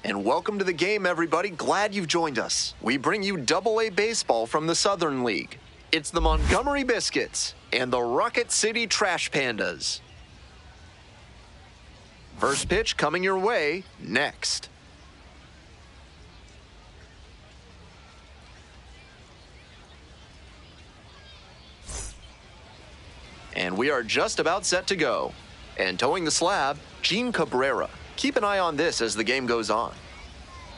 And welcome to the game, everybody. Glad you've joined us. We bring you Double-A baseball from the Southern League. It's the Montgomery Biscuits and the Rocket City Trash Pandas. First pitch coming your way next. And we are just about set to go. And towing the slab, Gene Cabrera. Keep an eye on this as the game goes on.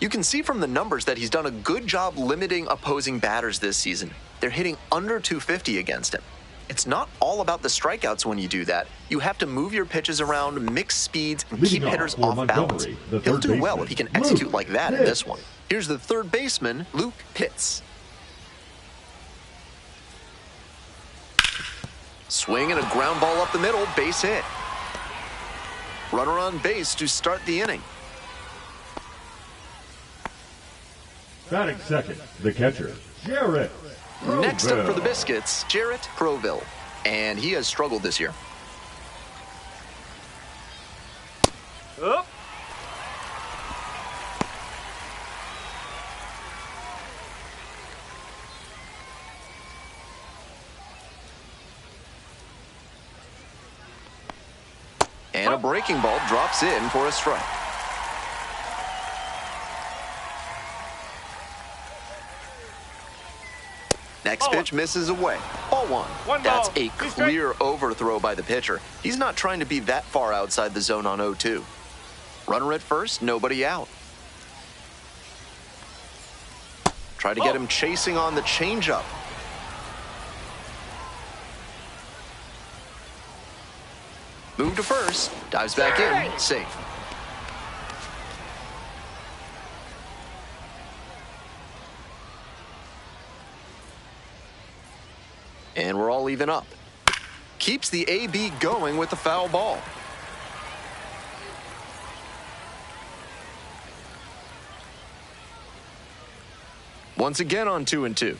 You can see from the numbers that he's done a good job limiting opposing batters this season. They're hitting under 250 against him. It's not all about the strikeouts when you do that. You have to move your pitches around, mix speeds, and keep hitters off balance. He'll do well if he can execute like that in this one. Here's the third baseman, Luke Pitts. Swing and a ground ball up the middle, base hit. Runner on base to start the inning. Batting second, the catcher, Jarrett Proville. Next up for the Biscuits, Jarrett Proville. And he has struggled this year. Up. And a breaking ball drops in for a strike. Next pitch misses away. Ball one. That's a clear overthrow by the pitcher. He's not trying to be that far outside the zone on 0-2. Runner at first, nobody out. Try to get him chasing on the changeup. Move to first, dives back in, safe. And we're all even up. Keeps the AB going with the foul ball. Once again on 2-2.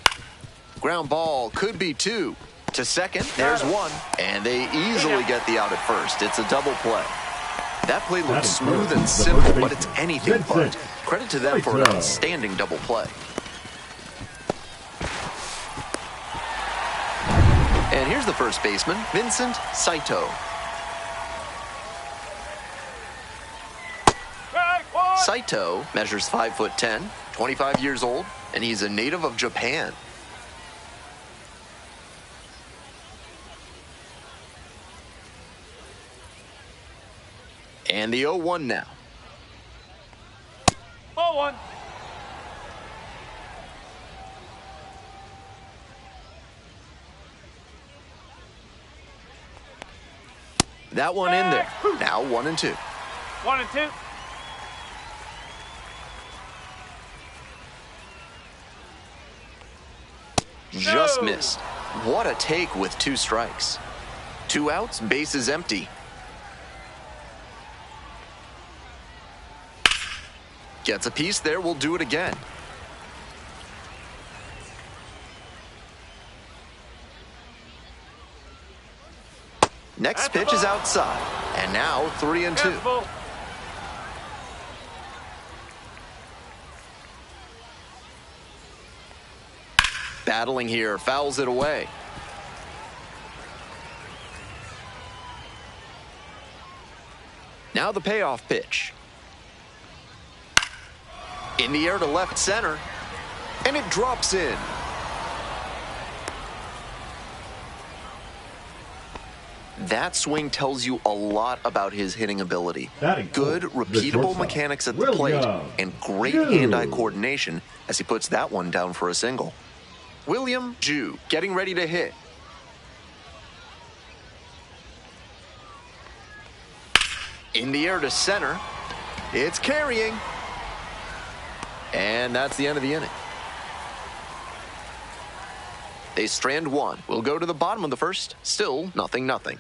Ground ball could be 2. To second, there's 1, and they easily get the out at first. It's a double play. That play looks smooth and simple, but it's anything but. Credit to them for an outstanding double play. And here's the first baseman, Vincent Saito. Saito measures 5'10", 25 years old, and he's a native of Japan. And the 0-1 now. 0-1. That one in there. Now 1-2. 1-2. Just missed. What a take with 2 strikes. 2 outs, base is empty. Gets a piece there, we'll do it again. Next pitch is outside, and now 3-2. Battling here, fouls it away. Now the payoff pitch. In the air to left center, and it drops in. That swing tells you a lot about his hitting ability. Good, repeatable mechanics at the plate, and great hand-eye coordination as he puts that one down for a single. William Jew getting ready to hit. In the air to center, it's carrying. And that's the end of the inning. They strand 1. We'll go to the bottom of the first. Still 0-0.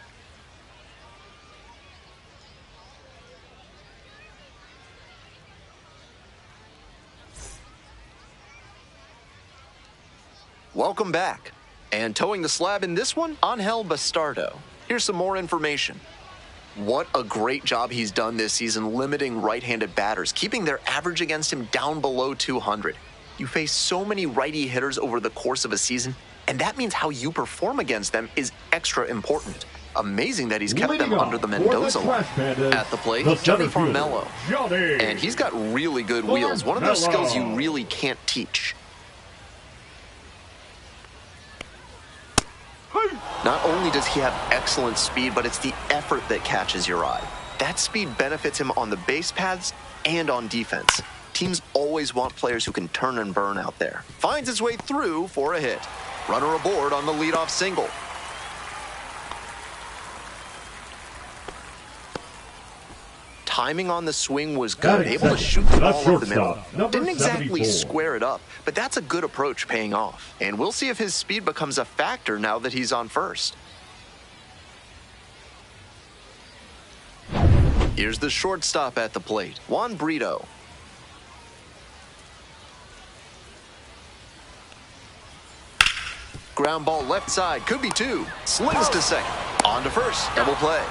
Welcome back. And towing the slab in this one, Angel Bastardo. Here's some more information. What a great job he's done this season limiting right-handed batters, keeping their average against him down below 200. You face so many righty hitters over the course of a season, and that means how you perform against them is extra important. Amazing that he's kept them under the Mendoza line. At the plate, Johnny Farmello. And he's got really good wheels, one of those skills you really can't teach. Not only does he have excellent speed, but it's the effort that catches your eye. That speed benefits him on the base paths and on defense. Teams always want players who can turn and burn out there. Finds his way through for a hit. Runner aboard on the leadoff single. Timing on the swing was good, able to shoot the ball over the middle. Didn't exactly square it up, but that's a good approach paying off. And we'll see if his speed becomes a factor now that he's on first. Here's the shortstop at the plate, Juan Brito. Ground ball left side, could be two. Slings to second, on to first, double play.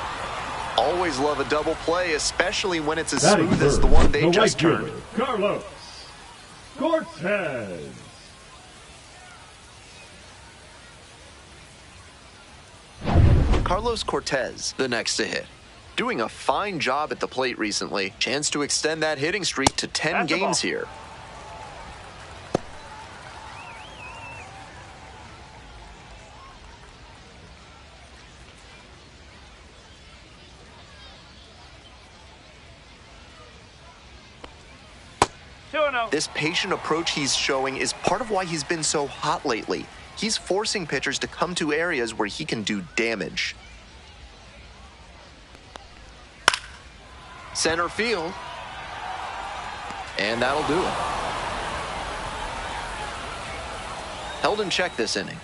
Always love a double play, especially when it's as smooth as the one they just turned. Carlos Cortez. Carlos Cortez, the next to hit. Doing a fine job at the plate recently. Chance to extend that hitting streak to 10 games here. This patient approach he's showing is part of why he's been so hot lately. He's forcing pitchers to come to areas where he can do damage. Center field. And that'll do it. Held in check this inning.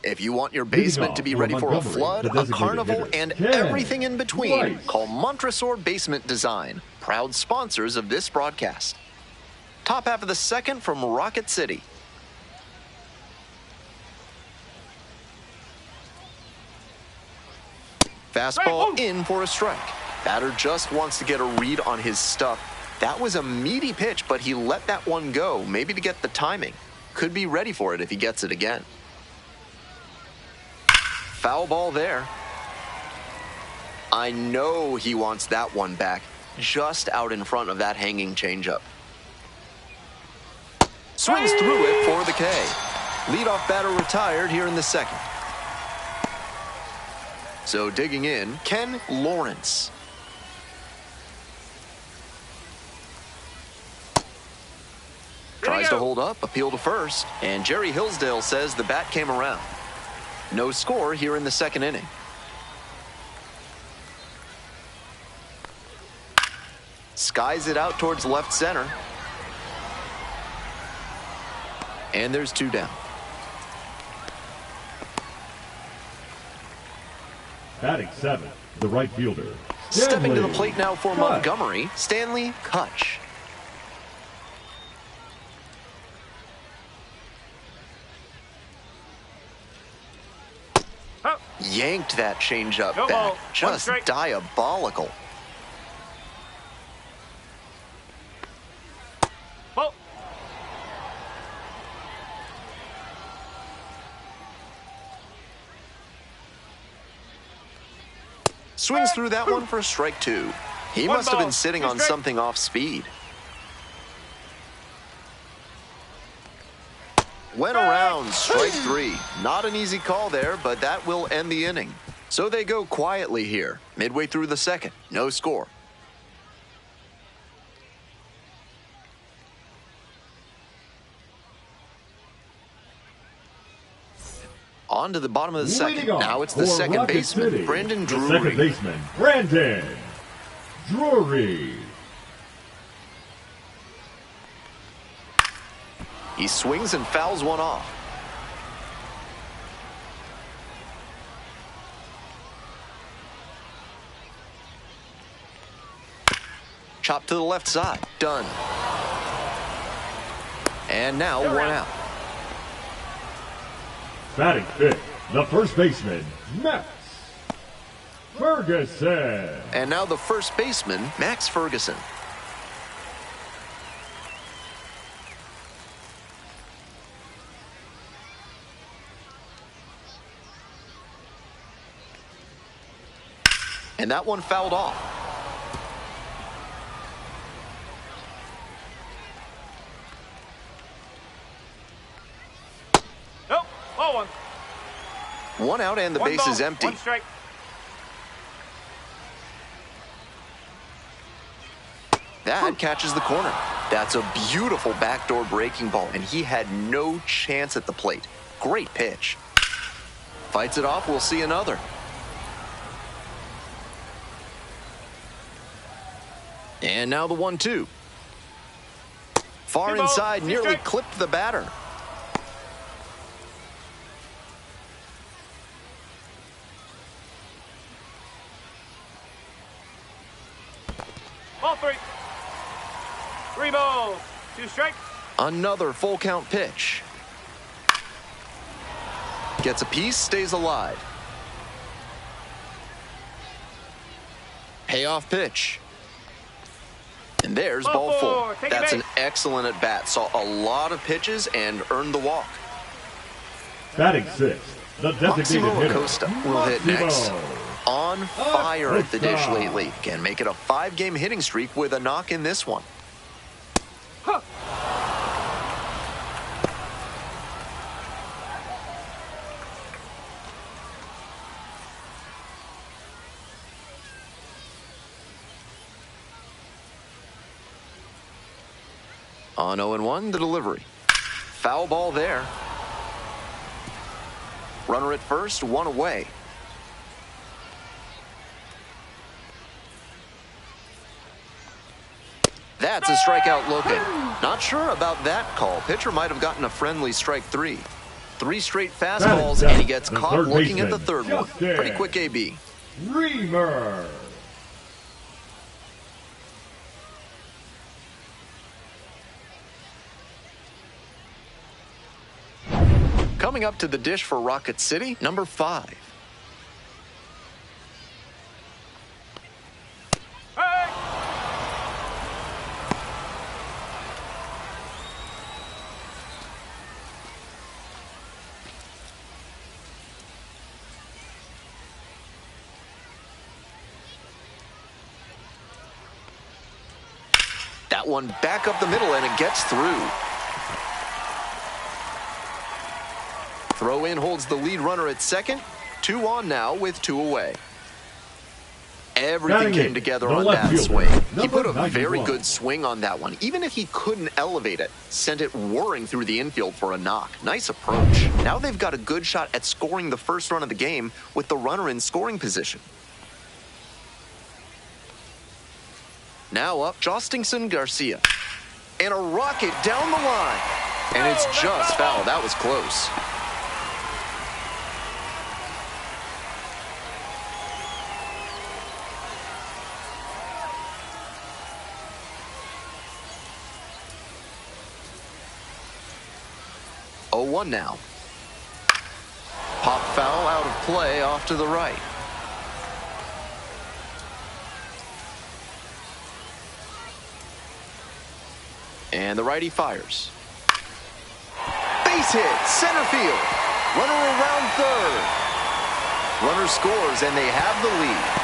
If you want your basement to be ready for a flood, a carnival, and everything in between, call Montresor Basement Design, proud sponsors of this broadcast. Top half of the second from Rocket City. Fastball in for a strike. Batter just wants to get a read on his stuff. That was a meaty pitch, but he let that one go, maybe to get the timing. Could be ready for it if he gets it again. Foul ball there. I know he wants that one back, just out in front of that hanging changeup. Swings through it for the K. Leadoff batter retired here in the second. So digging in, Ken Lawrence. Tries to hold up, appeal to first, and Jerry Hillsdale says the bat came around. No score here in the second inning. Skies it out towards left center. And there's two down. Batting seventh, the right fielder. Stepping to the plate now for Montgomery, Stanley Kutch. Yanked that changeup back. Just diabolical. Ball. Swings through that one for a strike two. He must have been sitting on something off speed. Went around, strike three. Not an easy call there, but that will end the inning. So they go quietly here, midway through the second. No score. On to the bottom of the second. Now it's the second baseman, Brandon Drury. Second baseman, Brandon Drury. He swings and fouls one off. Chop to the left side. Done. And now 1 out. Batting fifth, the first baseman, Max Ferguson. And now the first baseman, Max Ferguson. And that one fouled off. Nope, ball one. 1 out and the One base ball, is empty. 1 strike. That catches the corner. That's a beautiful backdoor breaking ball, and he had no chance at the plate. Great pitch. Fights it off, we'll see another. And now the 1-2. Far 2 balls, inside, 2 nearly strikes. clipped the batter. Ball 3. 3 balls, 2 strikes. Another full count pitch. Gets a piece, stays alive. Payoff pitch. And there's ball Ball 4. 4. Take a That's an base. excellent at bat. Saw a lot of pitches and earned the walk. Batting sixth, the designated Maximo hitter, Acosta will hit next. Maximo. On fire at the dish Acosta. lately. Can make it a 5-game hitting streak with a knock in this one. Huh. On 0-1, the delivery. Foul ball there. Runner at first, 1 away. That's a strikeout looking. Not sure about that call. Pitcher might have gotten a friendly strike 3. 3 straight fastballs, and he gets The caught third looking at the baseman, third one. Justin. Pretty quick AB. Reamer. Coming up to the dish for Rocket City, number 5. Hey! That one back up the middle, and it gets through. Throw in holds the lead runner at second. 2 on now with 2 away. Everything Batting came eighth, together the on left that fielder, swing. He number put a very 91. good swing on that one. Even if he couldn't elevate it, sent it whirring through the infield for a knock. Nice approach. Now they've got a good shot at scoring the first run of the game with the runner in scoring position. Now up, Jostingson Garcia. And a rocket down the line. And it's just foul. That was close. Oh, 1 now. Pop foul out of play off to the right. And the righty fires. Base hit, center field. Runner around third. Runner scores, and they have the lead.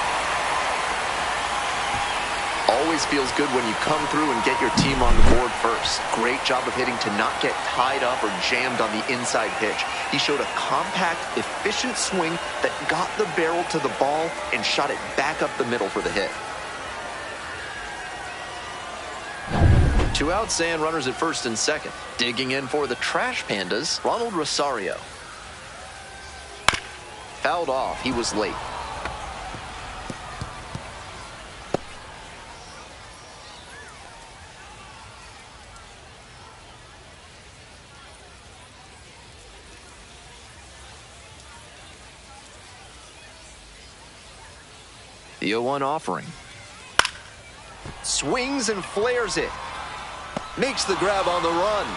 Always feels good when you come through and get your team on the board first. Great job of hitting to not get tied up or jammed on the inside pitch. He showed a compact, efficient swing that got the barrel to the ball and shot it back up the middle for the hit. 2 outs and runners at first and second. Digging in for the Trash Pandas, Ronald Rosario. Fouled off, he was late. The 0-1 offering. Swings and flares it. Makes the grab on the run.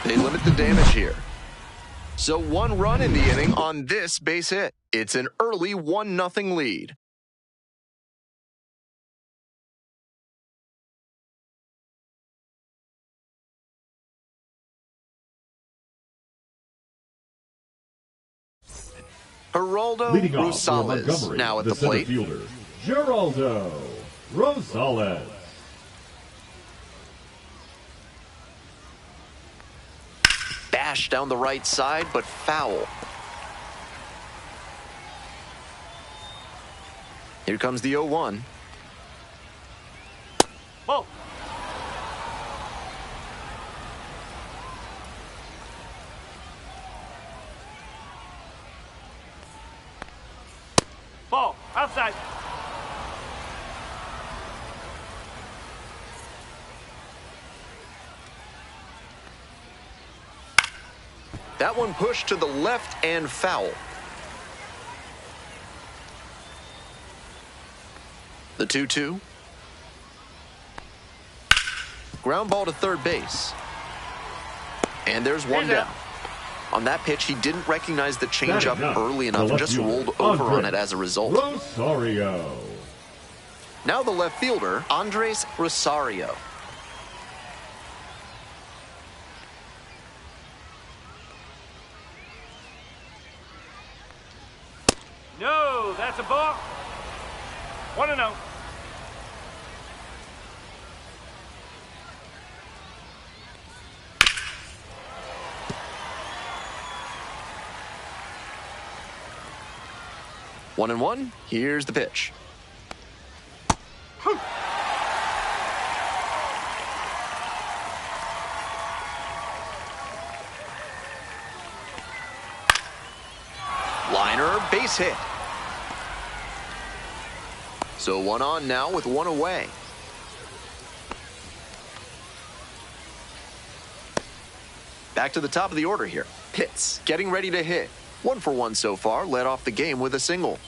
They limit the damage here. So 1 run in the inning on this base hit. It's an early 1-0 lead. Geraldo Leading off for Rosales Montgomery, now at the the plate. center fielder, Geraldo Rosales. Bash down the right side, but foul. Here comes the 0-1. Ball. Ball. Outside. That one pushed to the left and foul. The 2-2. Ground ball to third base. And there's one down. On that pitch, he didn't recognize the changeup early enough and just rolled over on it as a result. Rosario. Now the left fielder, Andres Rosario. No, that's a ball. 1-0. One and one. Here's the pitch. Liner, base hit. So 1 on now with 1 away. Back to the top of the order here. Pitts getting ready to hit. 1 for 1 so far, led off the game with a single.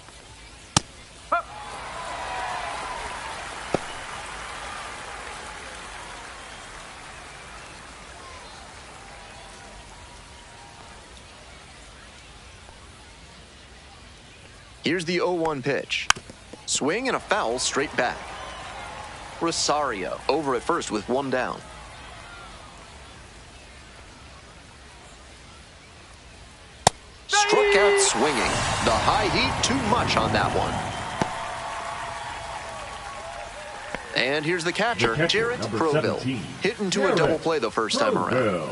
Here's the 0-1 pitch. Swing and a foul straight back. Rosario over at first with 1 down. Struck out swinging. The high heat too much on that one. And here's the catcher, Jarrett Proville. Hit into a double play the first time around.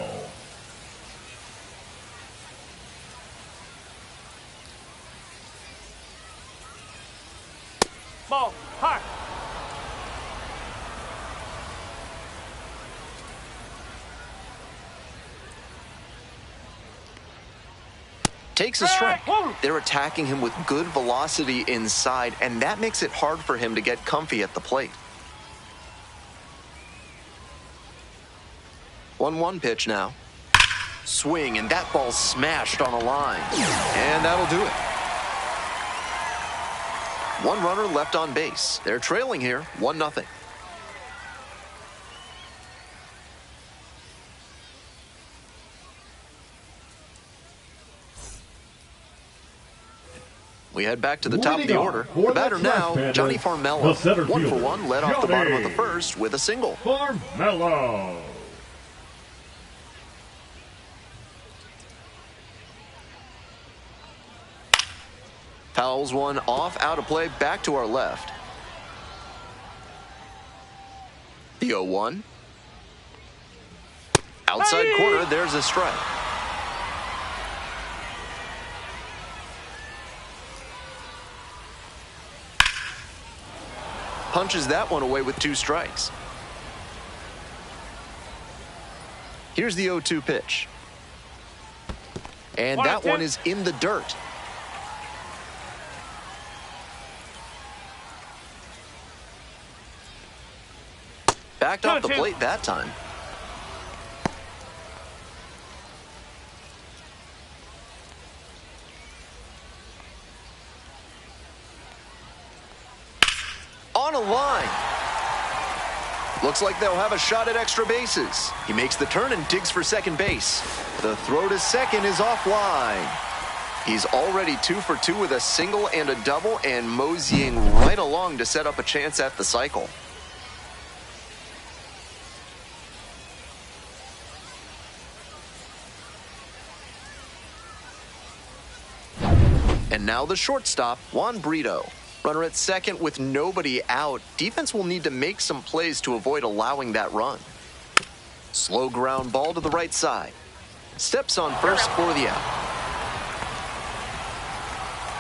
Ball. Hot. Takes a strike. They're attacking him with good velocity inside, and that makes it hard for him to get comfy at the plate. 1-1 pitch now. Swing, and that ball smashed on a line. And that'll do it. 1 runner left on base. They're trailing here, 1-0. We head back to the top of the order. The batter now, Johnny Farmelo. 1 for 1, led off the bottom of the first with a single. Farmelo. Fouls one off, out of play, back to our left. The 0-1. Outside corner, there's a strike. Punches that one away with 2 strikes. Here's the 0-2 pitch. And that one is in the dirt. Backed off the plate that time. On a line. Looks like they'll have a shot at extra bases. He makes the turn and digs for second base. The throw to second is offline. He's already 2 for 2 with a single and a double and moseying right along to set up a chance at the cycle. And now the shortstop, Juan Brito. Runner at second with nobody out. Defense will need to make some plays to avoid allowing that run. Slow ground ball to the right side. Steps on first for the out.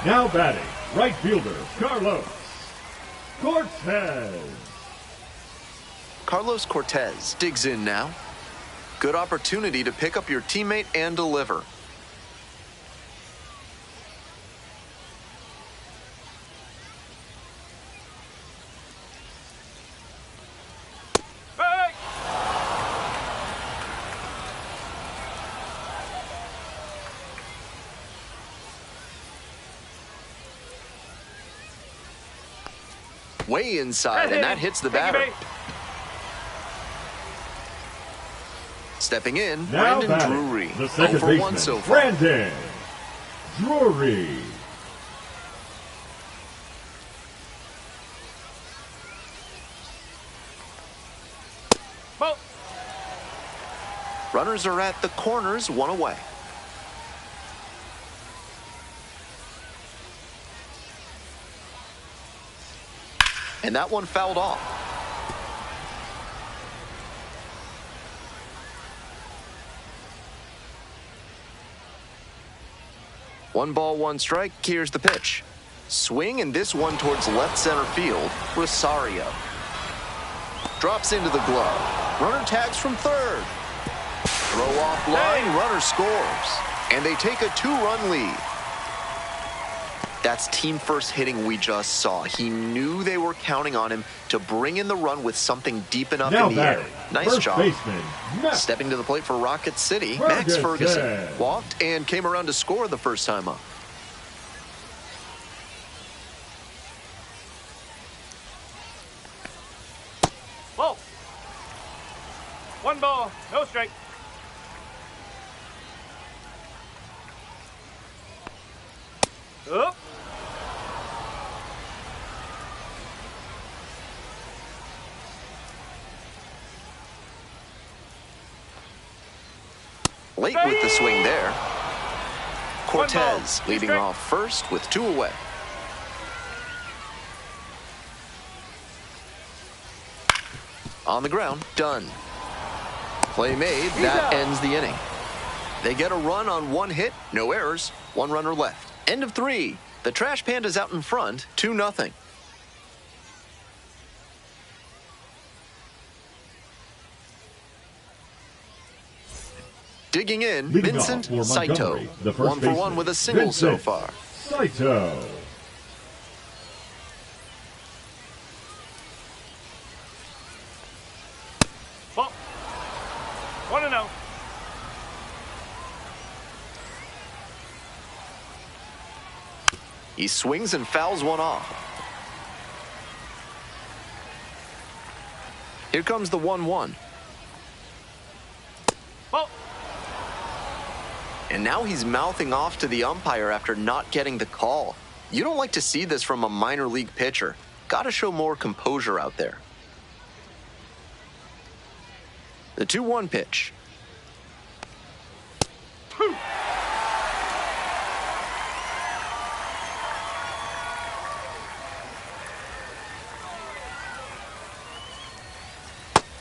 Now batting, right fielder, Carlos Cortez. Carlos Cortez digs in now. Good opportunity to pick up your teammate and deliver. Way inside, and that hits the batter. Stepping in, Now Brandon batting, Drury. the second 0 for 1 baseman, so far. Brandon Drury. Ball. Runners are at the corners, 1 away. And that one fouled off. One ball, one strike. Here's the pitch. Swing, and this one towards left center field. Rosario drops into the glove. Runner tags from third. Throw off line. Runner scores. And they take a 2-run lead. That's team first hitting we just saw. He knew they were counting on him to bring in the run with something deep enough Now in the air. batting, Nice first job. baseman, Max. Stepping to the plate for Rocket City, Max Ferguson. Walked and came around to score the first time up. Ball. 1 ball, no strike. Up. Late with the swing there. Cortez leading off first with 2 away. On the ground, done. Play made, that ends the inning. They get a run on 1 hit, no errors, 1 runner left. End of 3. The Trash Pandas out in front, 2-0. Digging in, Leading Vincent off for Saito. Montgomery, the 1 first for 1 baseman, with a single so Vincent far. Saito. Ball. 1-0. He swings and fouls one off. Here comes the 1-1. Ball. And now he's mouthing off to the umpire after not getting the call. You don't like to see this from a minor league pitcher. Got to show more composure out there. The 2-1 pitch.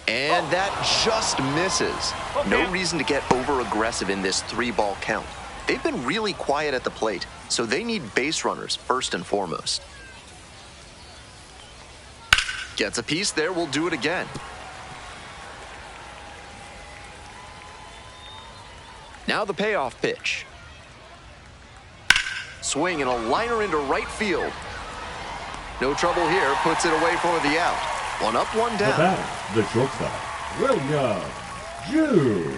And that just misses. No reason to get over-aggressive in this 3-ball count. They've been really quiet at the plate, so they need base runners first and foremost. Gets a piece there, we'll do it again. Now the payoff pitch. Swing and a liner into right field. No trouble here, puts it away for the out. 1 up, 1 The down. batter, the shortstop, William Jew.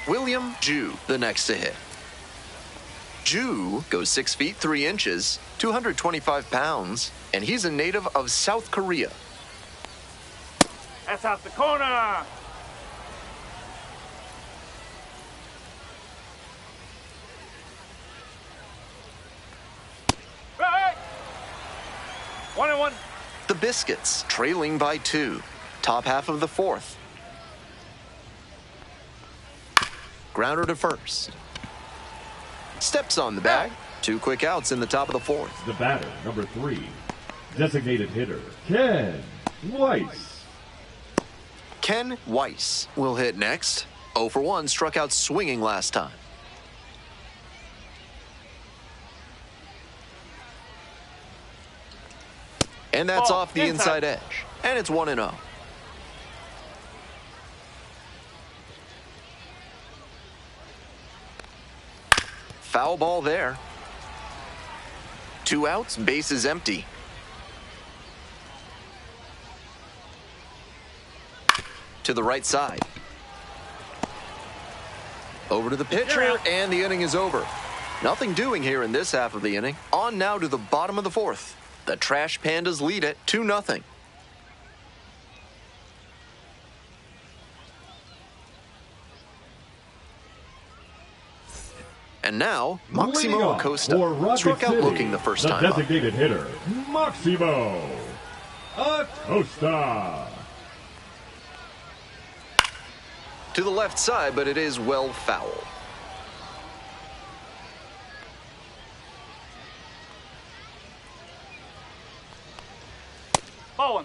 William Jew, the next to hit. Jew goes 6 feet 3 inches, 225 pounds, and he's a native of South Korea. That's out the corner. Right. 1-1. The Biscuits trailing by 2. Top half of the 4th. Grounder to first. Steps on the bag. 2 quick outs in the top of the 4th. The batter, number 3. Designated hitter, Ken Weiss. Ken Weiss will hit next. 0 for 1, struck out swinging last time. And that's off the inside edge. And it's 1-0. Foul ball there. 2 outs, base is empty. To the right side. Over to the pitcher, and the inning is over. Nothing doing here in this half of the inning. On now to the bottom of the 4th. The Trash Pandas lead it 2-0. And now, Maximo Acosta struck out looking the first time up. The designated hitter, Maximo Acosta. To the left side, but it is well foul. Ball 1.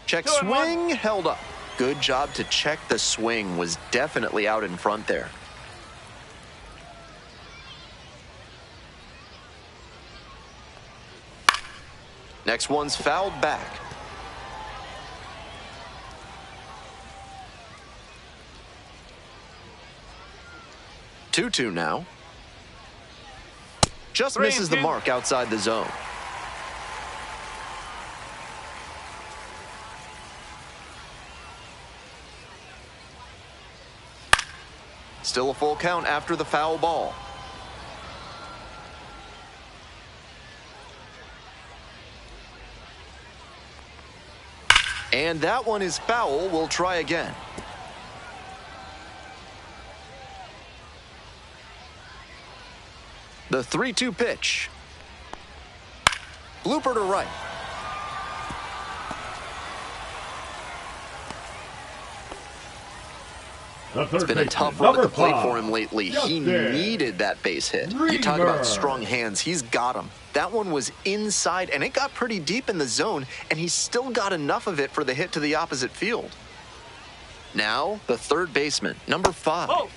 Check swing, held up. Good job to check the swing, was definitely out in front there. Next one's fouled back. Two now. Just misses the mark outside the zone. Still a full count after the foul ball. And that one is foul. We'll try again. The 3-2 pitch. Blooper to right. It's been a tough run at the plate for him lately. He needed that base hit. You talk about strong hands. He's got them. That one was inside, and it got pretty deep in the zone, and he still got enough of it for the hit to the opposite field. Now, the third baseman, number 5. Oh.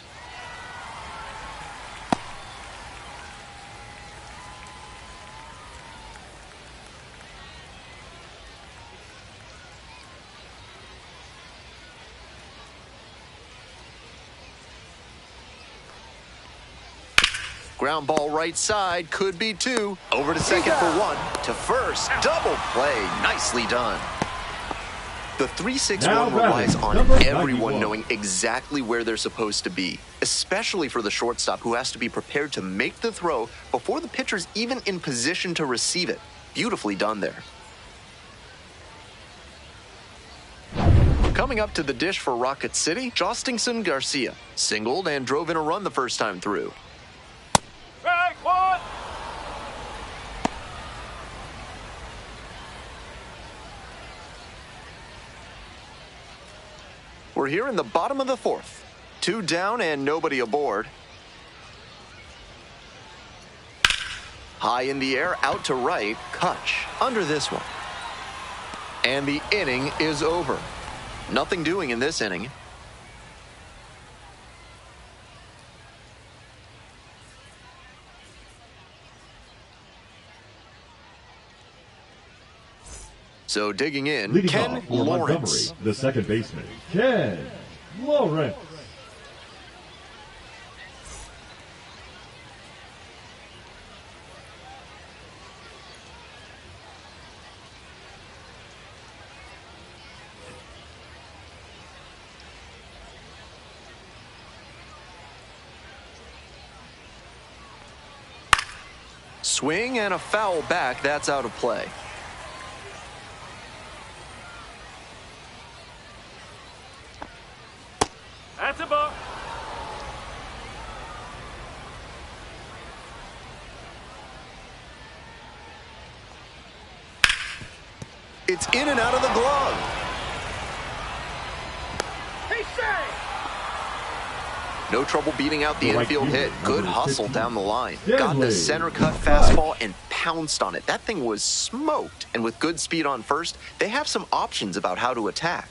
Ground ball right side, could be 2. Over to second for 1. To first, double play, nicely done. The 3-6 run relies on everyone knowing exactly where they're supposed to be, especially for the shortstop who has to be prepared to make the throw before the pitcher's even in position to receive it. Beautifully done there. Coming up to the dish for Rocket City, Jostingson Garcia singled and drove in a run the first time through. Strike 1. We're here in the bottom of the 4th. 2 down and nobody aboard. High in the air, out to right, Kutch under this one. And the inning is over. Nothing doing in this inning. So digging in, leading Ken off for Lawrence. Montgomery, the second baseman, Ken Lawrence. swing and a foul back. That's out of play. That's a ball. It's in and out of the glove. Hey, Shay! No trouble beating out the infield hit. Good hustle down the line. Got the Stanley. center cut fastball and pounced on it. That thing was smoked. And with good speed on first, they have some options about how to attack.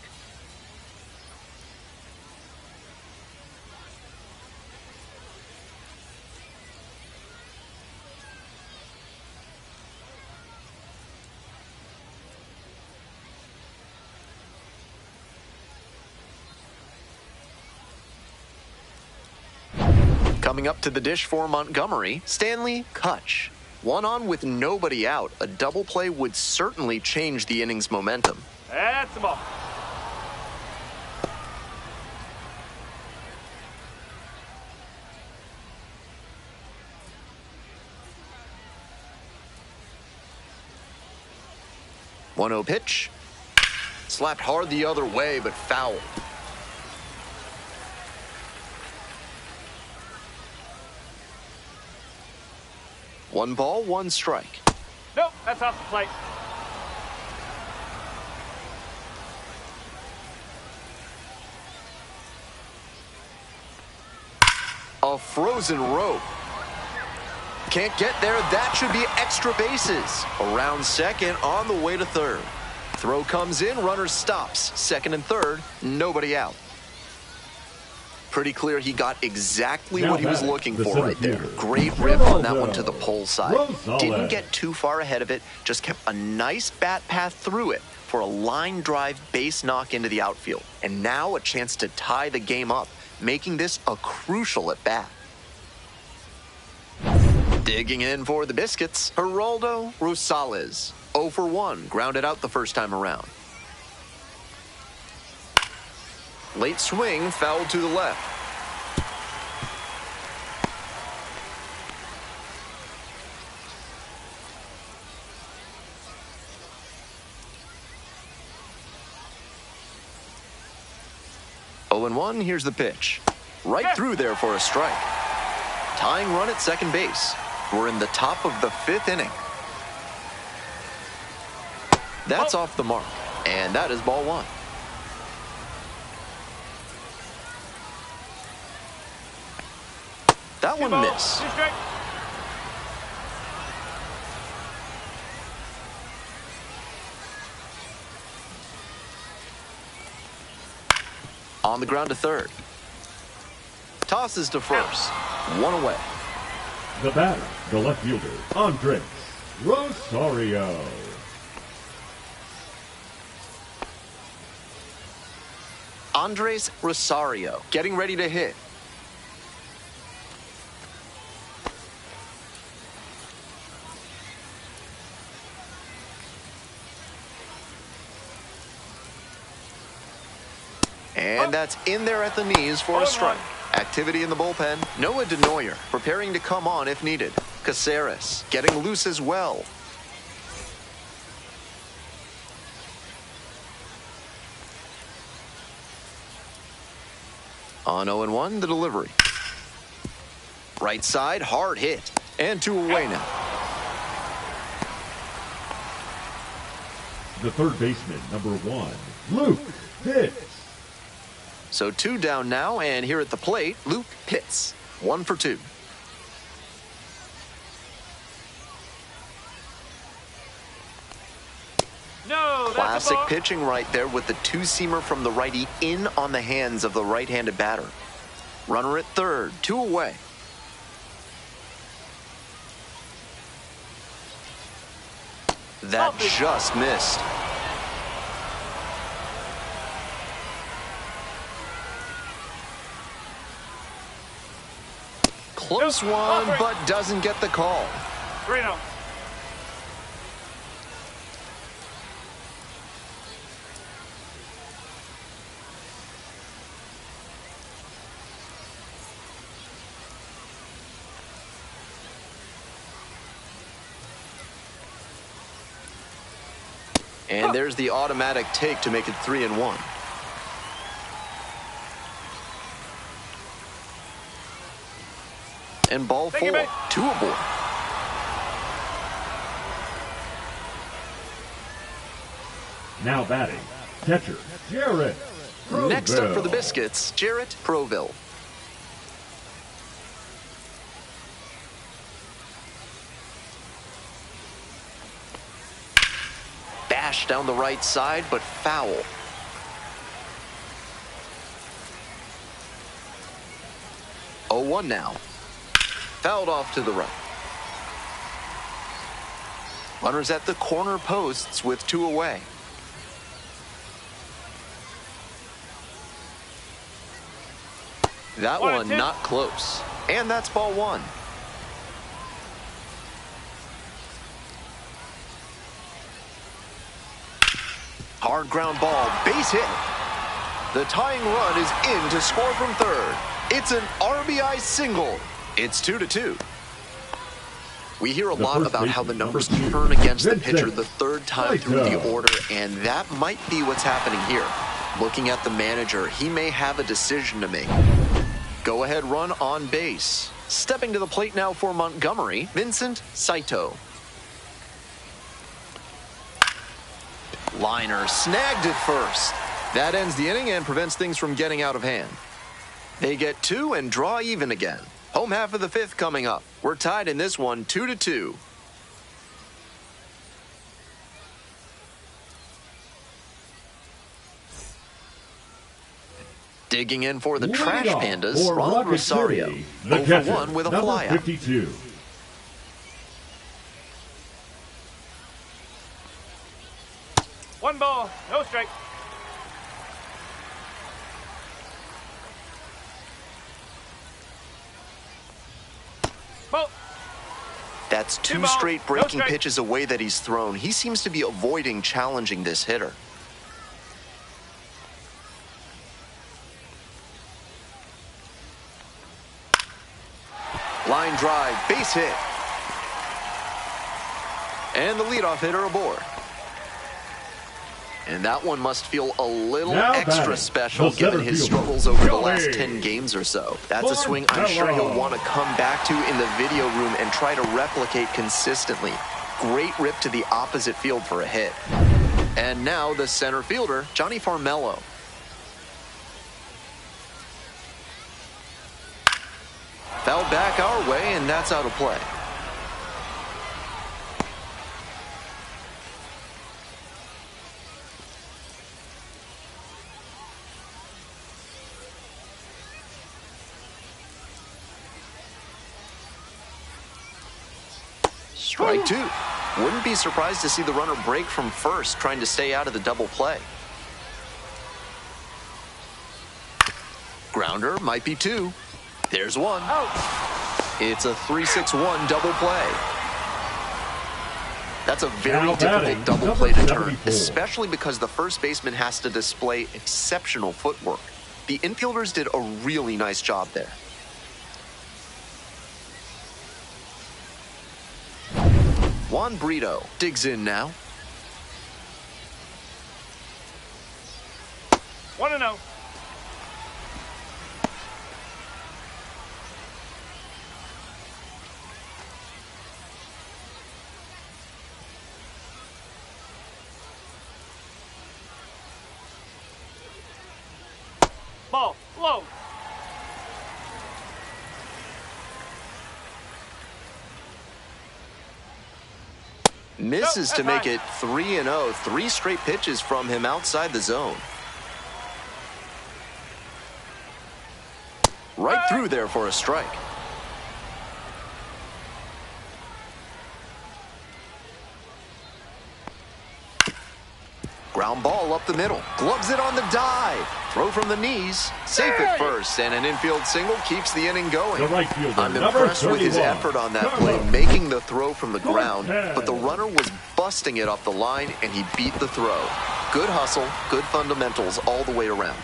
Coming up to the dish for Montgomery, Stanley Kutch. One on with nobody out. A double play would certainly change the inning's momentum. That's the ball. One 0 pitch. Slapped hard the other way, but fouled. One ball, one strike. Nope, that's off the plate. A frozen rope. Can't get there. That should be extra bases. Around second, on the way to third. Throw comes in, runner stops. Second and third, nobody out. Pretty clear he got exactly what he was looking for right there. Great rip on that one to the pole side. Didn't get too far ahead of it, just kept a nice bat path through it for a line drive base knock into the outfield. And now a chance to tie the game up, making this a crucial at bat. Digging in for the Biscuits, Geraldo Rosales. 0 for 1, grounded out the first time around. Late swing, fouled to the left. Oh and 1, here's the pitch. Right through there for a strike. Tying run at second base. We're in the top of the 5th inning. That's off the mark, and that is ball 1. That one missed. On the ground to third. Tosses to first. One away. The batter, the left fielder, Andres Rosario. Andres Rosario getting ready to hit. And that's in there at the knees for a strike. Activity in the bullpen. Noah Denoyer preparing to come on if needed. Caceres getting loose as well. On 0 and 1, the delivery. Right side, hard hit. And 2 away now. The third baseman, number 1, Luke Pitts. So 2 down now, and here at the plate, Luke Pitts. 1 for 2. No, Classic pitching right there with the 2-seamer from the righty in on the hands of the right-handed batter. Runner at third, 2 away. That just missed. Close one, but doesn't get the call. 3-0. And there's the automatic take to make it 3-1. And ball 4, 2 aboard. Now batting, catcher, Jarrett Proville. Next up for the Biscuits, Jarrett Proville. Bash down the right side, but foul. Oh, 1 now. Fouled off to the right. Runners at the corner posts with 2 away. That one not close. And that's ball 1. Hard ground ball, base hit. The tying run is in to score from third. It's an RBI single. It's 2-2. We hear a lot about how the numbers turn against the pitcher the third time through the order, and that might be what's happening here. Looking at the manager, he may have a decision to make. Go-ahead run on base. Stepping to the plate now for Montgomery, Vincent Saito. Liner snagged at first. That ends the inning and prevents things from getting out of hand. They get 2 and draw even again. Home half of the 5th coming up. We're tied in this one, 2-2. Digging in for the Trash Pandas, Ronald Rosario. 0-1 with a flyout. 52. One ball, no strike. Ball. That's 2 straight breaking pitches away that he's thrown. He seems to be avoiding challenging this hitter. Line drive, base hit. And the leadoff hitter aboard. And that one must feel a little extra special given his struggles over the last 10 games or so. That's a swing I'm sure he'll want to come back to in the video room and try to replicate consistently. Great rip to the opposite field for a hit. And now the center fielder, Johnny Farmello. Fouled back our way, and that's out of play. Strike 2. Wouldn't be surprised to see the runner break from first, trying to stay out of the double play. Grounder might be 2. There's 1. It's a 3-6-1 double play. That's a very difficult double play to turn, especially because the first baseman has to display exceptional footwork. The infielders did a really nice job there. Juan Brito digs in now. 1-0. Ball, low. Misses to make it 3-0. 3 straight pitches from him outside the zone. Right through there for a strike. Ground ball up the middle. Gloves it on the dive. Throw from the knees. Safe at first, and an infield single keeps the inning going. I'm impressed with his effort on that play, making the throw from the ground, but the runner was busting it up the line, and he beat the throw. Good hustle, good fundamentals all the way around.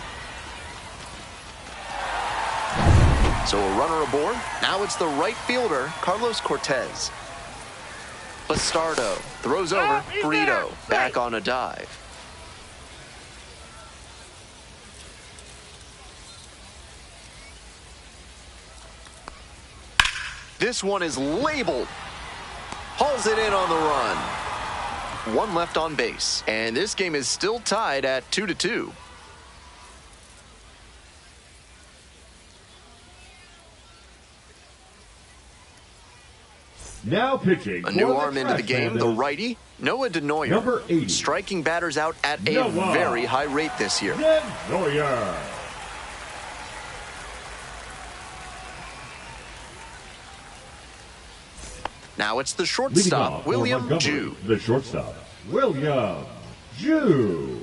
So a runner aboard. Now it's the right fielder, Carlos Cortez. Bastardo throws over. Brito back on a dive. This one is labeled. Hauls it in on the run. One left on base, and this game is still tied at 2-2. Now pitching. A new arm into the game, the righty, Noah Denoyer. Number 80. Striking batters out at a Noah. very high rate this year. Denoyer. Now it's the Leading shortstop, off for William Montgomery, Jew. The shortstop, William Jew.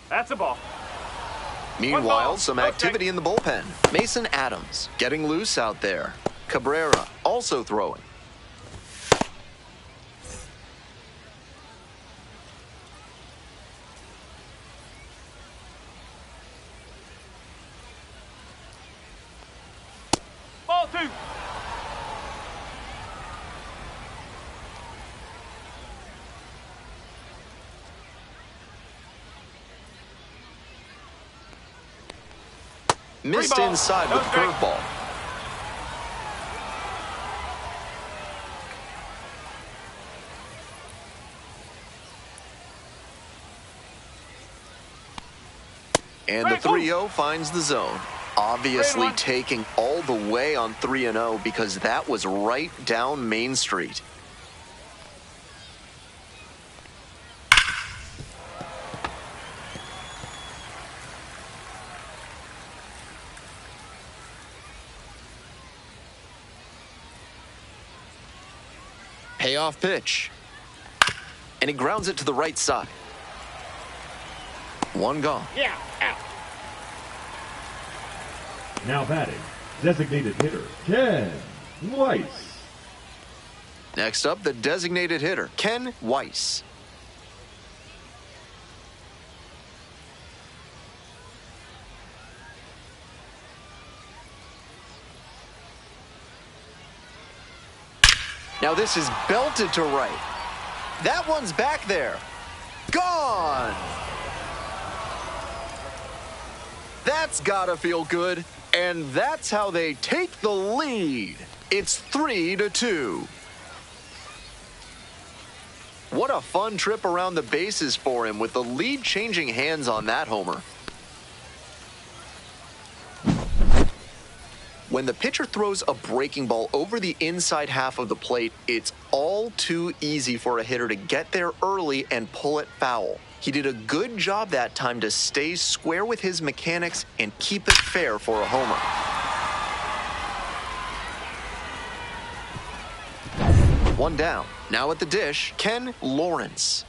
That's a ball. Meanwhile, some Okay. activity in the bullpen. Mason Adams getting loose out there. Cabrera also throwing. Ball 2. Missed Three ball. inside No with strike. curveball. And the 3-0 finds the zone. Obviously 3-1. taking all the way on 3-0 because that was right down Main Street. Payoff pitch. And he grounds it to the right side. One gone. Yeah, out. Now batting, designated hitter, Ken Weiss. Next up, the designated hitter, Ken Weiss. Now this is belted to right. That one's back there. Gone! That's gotta feel good. And that's how they take the lead. It's 3-2. What a fun trip around the bases for him with the lead changing hands on that homer. When the pitcher throws a breaking ball over the inside half of the plate, it's all too easy for a hitter to get there early and pull it foul. He did a good job that time to stay square with his mechanics and keep it fair for a homer. One down. Now at the dish, Ken Lawrence.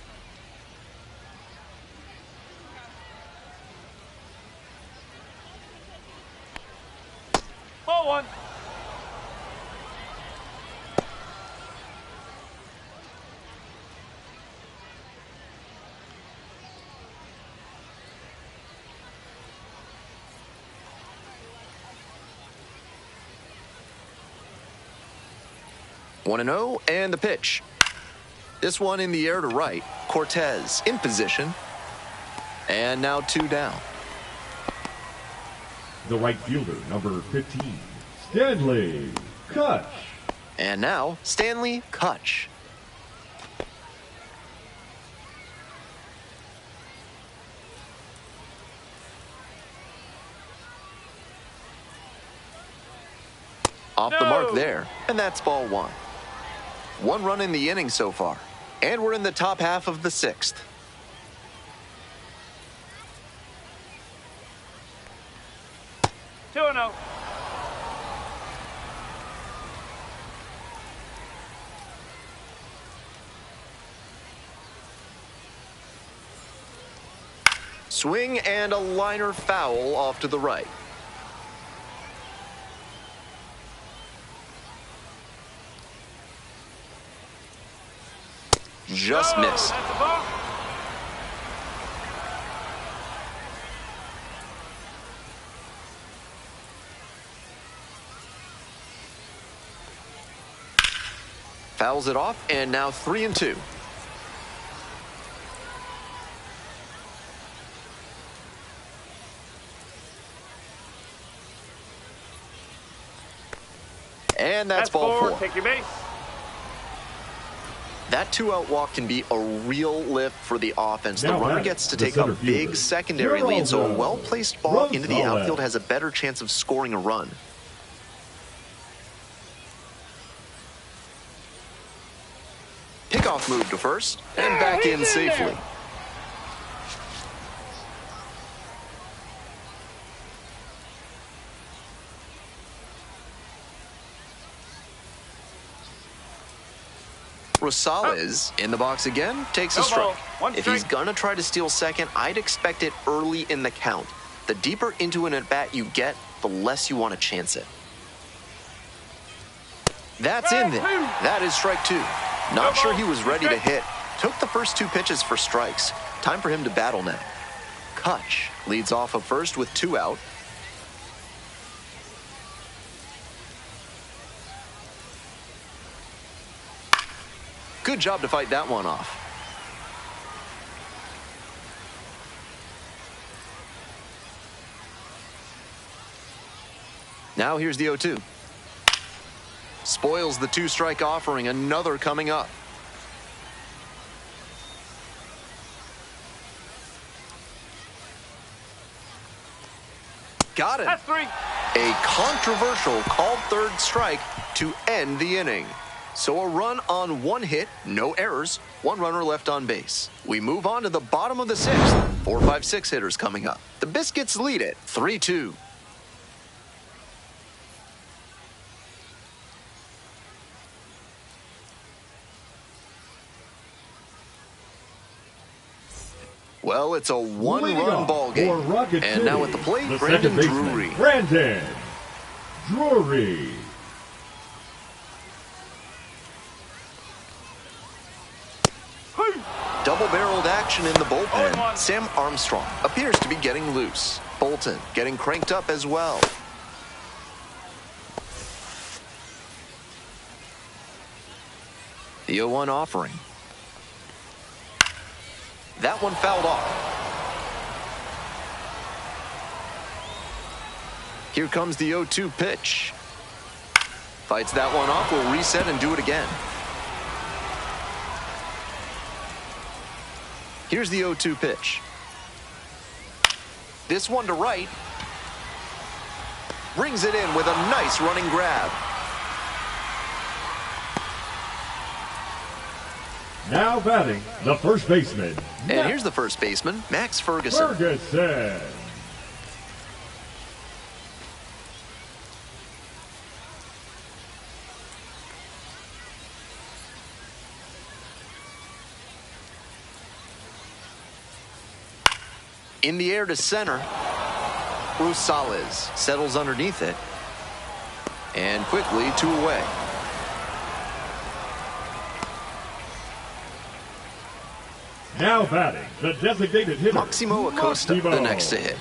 Ball 1. One and 0, and the pitch. This one in the air to right. Cortez in position. And now 2 down. The right fielder, number 15, Stanley Kutch. And now Stanley Kutch. Off the mark there, and that's ball 1. 1 run in the inning so far, and we're in the top half of the 6th. Two and 0. Swing and a liner foul off to the right. Just missed. That's a ball. Fouls it off, and now 3-2. And that's ball 4. Take your base. That 2-out walk can be a real lift for the offense. The runner gets to take a big secondary lead, so a well-placed ball into the outfield has a better chance of scoring a run. Pickoff move to first, and back in safely. Rosales in the box again, takes a strike. If he's going to try to steal second, I'd expect it early in the count. The deeper into an at-bat you get, the less you want to chance it. That's in there. That is strike 2. Not sure he was ready to hit. Took the first 2 pitches for strikes. Time for him to battle now. Kutch leads off of first with 2 out. Good job to fight that one off. Now here's the 0-2. Spoils the 2-strike offering. Another coming up. Got it. That's 3. A controversial called 3rd strike to end the inning. So a run on 1 hit, no errors, 1 runner left on base. We move on to the bottom of the 6th. 4, 5, 6 hitters coming up. The Biscuits lead it 3-2. Well, it's a 1-run ball game. And now at the plate, Brandon Drury. Brandon Drury. Double-barreled action in the bullpen. Sam Armstrong appears to be getting loose. Bolton getting cranked up as well. The 0-1 offering. That one fouled off. Here comes the 0-2 pitch. Fights that one off, will reset and do it again. Here's the 0-2 pitch. This one to right. Brings it in with a nice running grab. Now batting, the first baseman. And here's the first baseman, Max Ferguson. In the air to center. Rosales settles underneath it. And quickly 2 away. Now batting, the designated hitter. Maximo Acosta, the next to hit.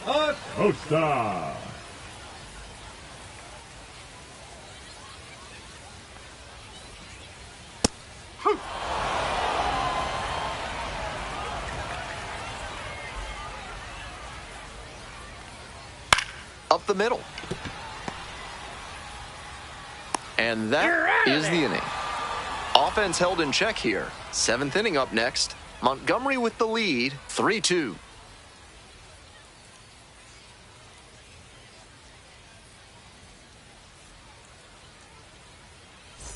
Acosta. Up the middle. And that is the inning. Offense held in check here. 7th inning up next. Montgomery with the lead, 3-2.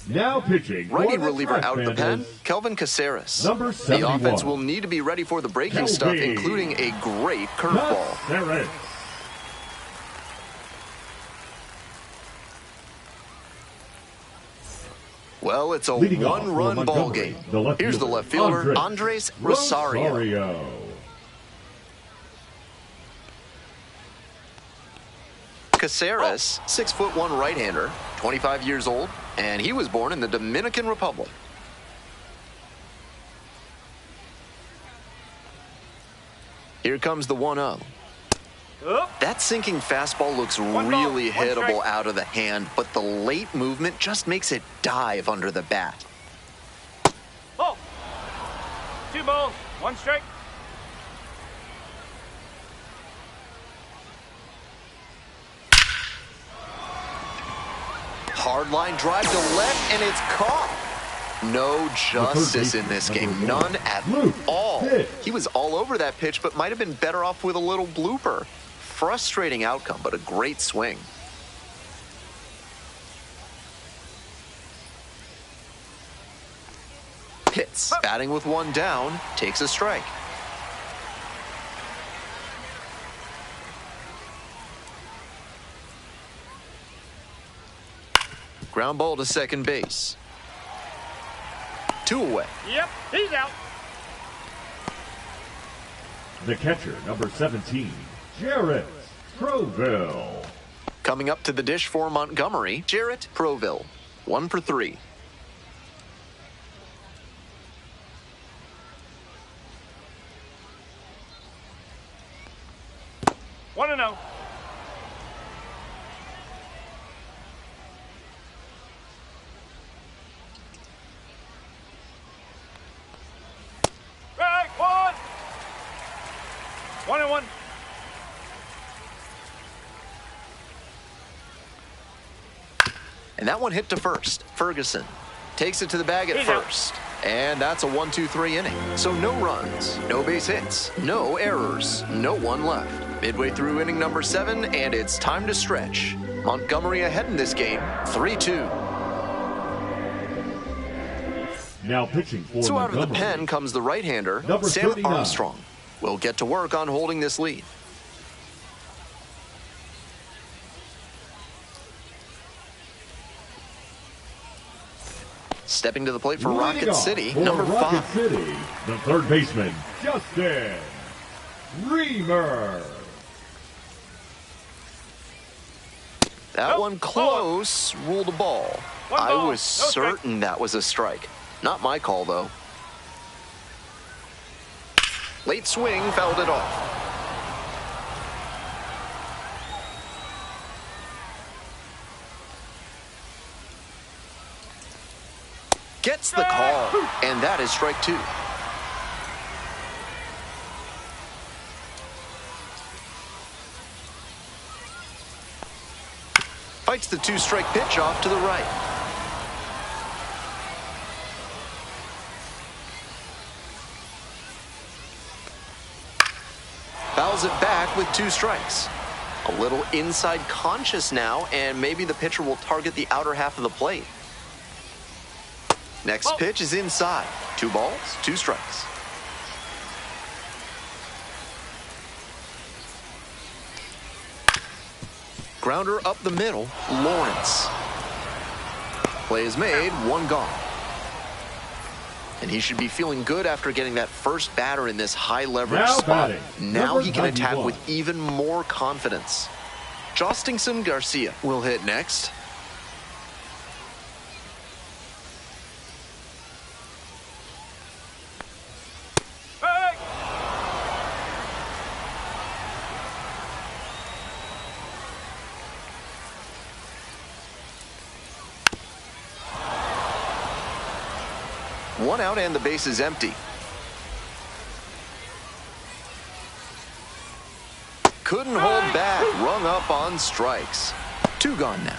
Now pitching. Righty reliever out of the pen, Kelvin Caceres. Number 71. The offense will need to be ready for the breaking stuff, including a great curveball. Well, it's a 1-run ball game. Here's the left fielder, Andres Rosario. Caceres, 6'1" right-hander, 25 years old, and he was born in the Dominican Republic. Here comes the 1-0. That sinking fastball looks really hittable out of the hand, but the late movement just makes it dive under the bat. Oh. 2 balls, 1 strike. Hard line drive to left, and it's caught. No justice in this game, none at all. He was all over that pitch, but might have been better off with a little blooper. Frustrating outcome, but a great swing. Hits, batting with 1 down, takes a strike. Ground ball to second base. 2 away. Yep, he's out. The catcher, number 17, Jarrett Proville. Coming up to the dish for Montgomery, Jarrett Proville. 1 for 3. One and 0. Right, 1. 1 and 1. And that one hit to first. Ferguson takes it to the bag at He's out. first. And that's a 1-2-3 inning. So no runs, no base hits, no errors, no one left. Midway through inning number 7, and it's time to stretch. Montgomery ahead in this game, 3-2. Now pitching for So out of the Montgomery, pen comes the right-hander, number Sam 39. Armstrong. Will get to work on holding this lead. Stepping to the plate for Leading Rocket off City, for number Rocket 5. City, the third baseman, Justin Reamer. That Nope. one close, ruled a ball. One I ball, was no strike. certain that was a strike. Not my call, though. Late swing, fouled it off. Gets the call, and that is strike 2. Fights the 2-strike pitch off to the right. Fouls it back with 2 strikes. A little inside conscious now, and maybe the pitcher will target the outer half of the plate. Next pitch is inside. 2 balls, 2 strikes. Grounder up the middle, Lawrence. Play is made, 1 gone. And he should be feeling good after getting that first batter in this high leverage Now spot. batting, Now number he can attack 91. with even more confidence. Jostingson Garcia will hit next. Hey! One out and the base is empty. Couldn't hold back, rung up on strikes. 2 gone now.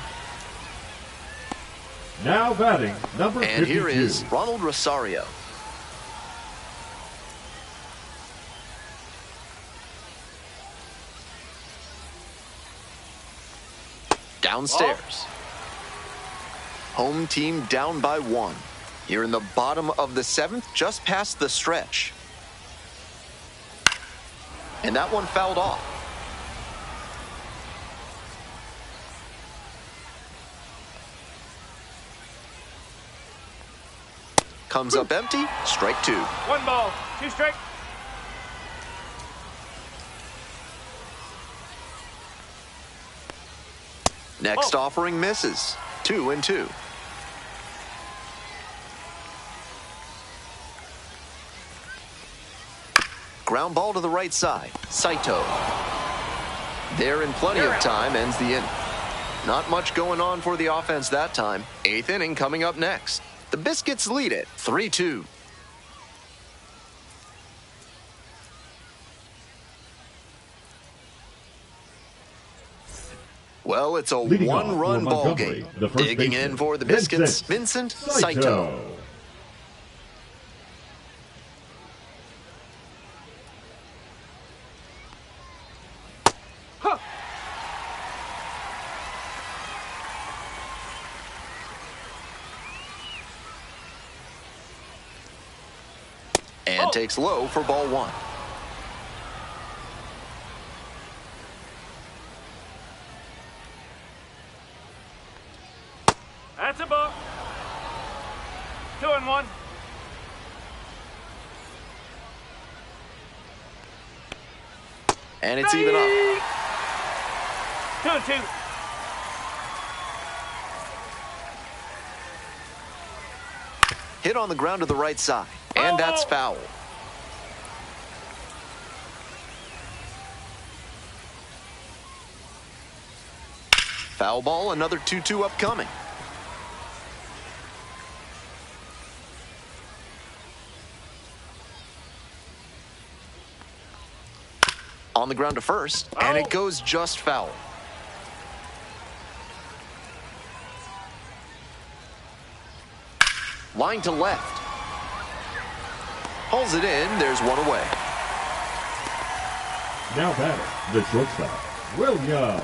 Now batting, number 52. And here is Ronald Rosario. Downstairs. Home team down by 1. Here in the bottom of the 7th, just past the stretch. And that one fouled off. Comes up empty, strike 2. 1 ball, 2 strike. Next offering misses. 2-2. Ground ball to the right side. Saito. They're in plenty of time, ends the inning. Not much going on for the offense that time. 8th inning coming up next. The Biscuits lead it 3-2. Well, it's a one-run ball game. Digging in for the Biscuits, Vincent Saito. And takes low for ball 1. That's a ball. 2-1. And it's even up. 2-2. Hit on the ground to the right side. And that's foul. Foul ball, another 2-2 upcoming. On the ground to first, and it goes just foul. Line to left. Hauls it in, there's one away. Now batter, the shortstop, William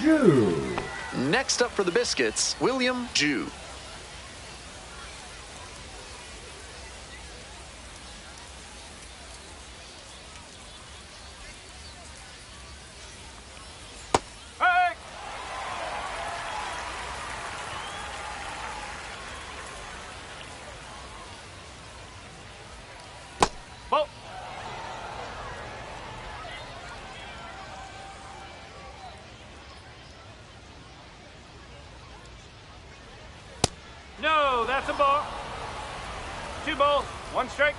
Jew. Next up for the Biscuits, William Jew. Hey! Ball. No, that's a ball. 2 balls, 1 strike.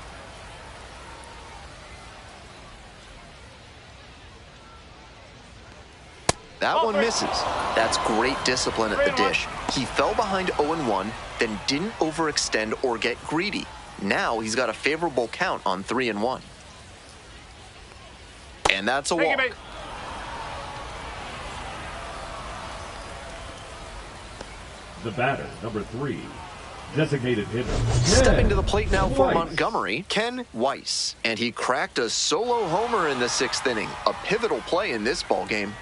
That one misses. That's great discipline at the dish. He fell behind 0-1, then didn't overextend or get greedy. Now he's got a favorable count on 3-1. And that's a walk. The batter, number 3, designated hitter. Stepping to the plate now for Montgomery, Ken Weiss. And he cracked a solo homer in the 6th inning. A pivotal play in this ball game.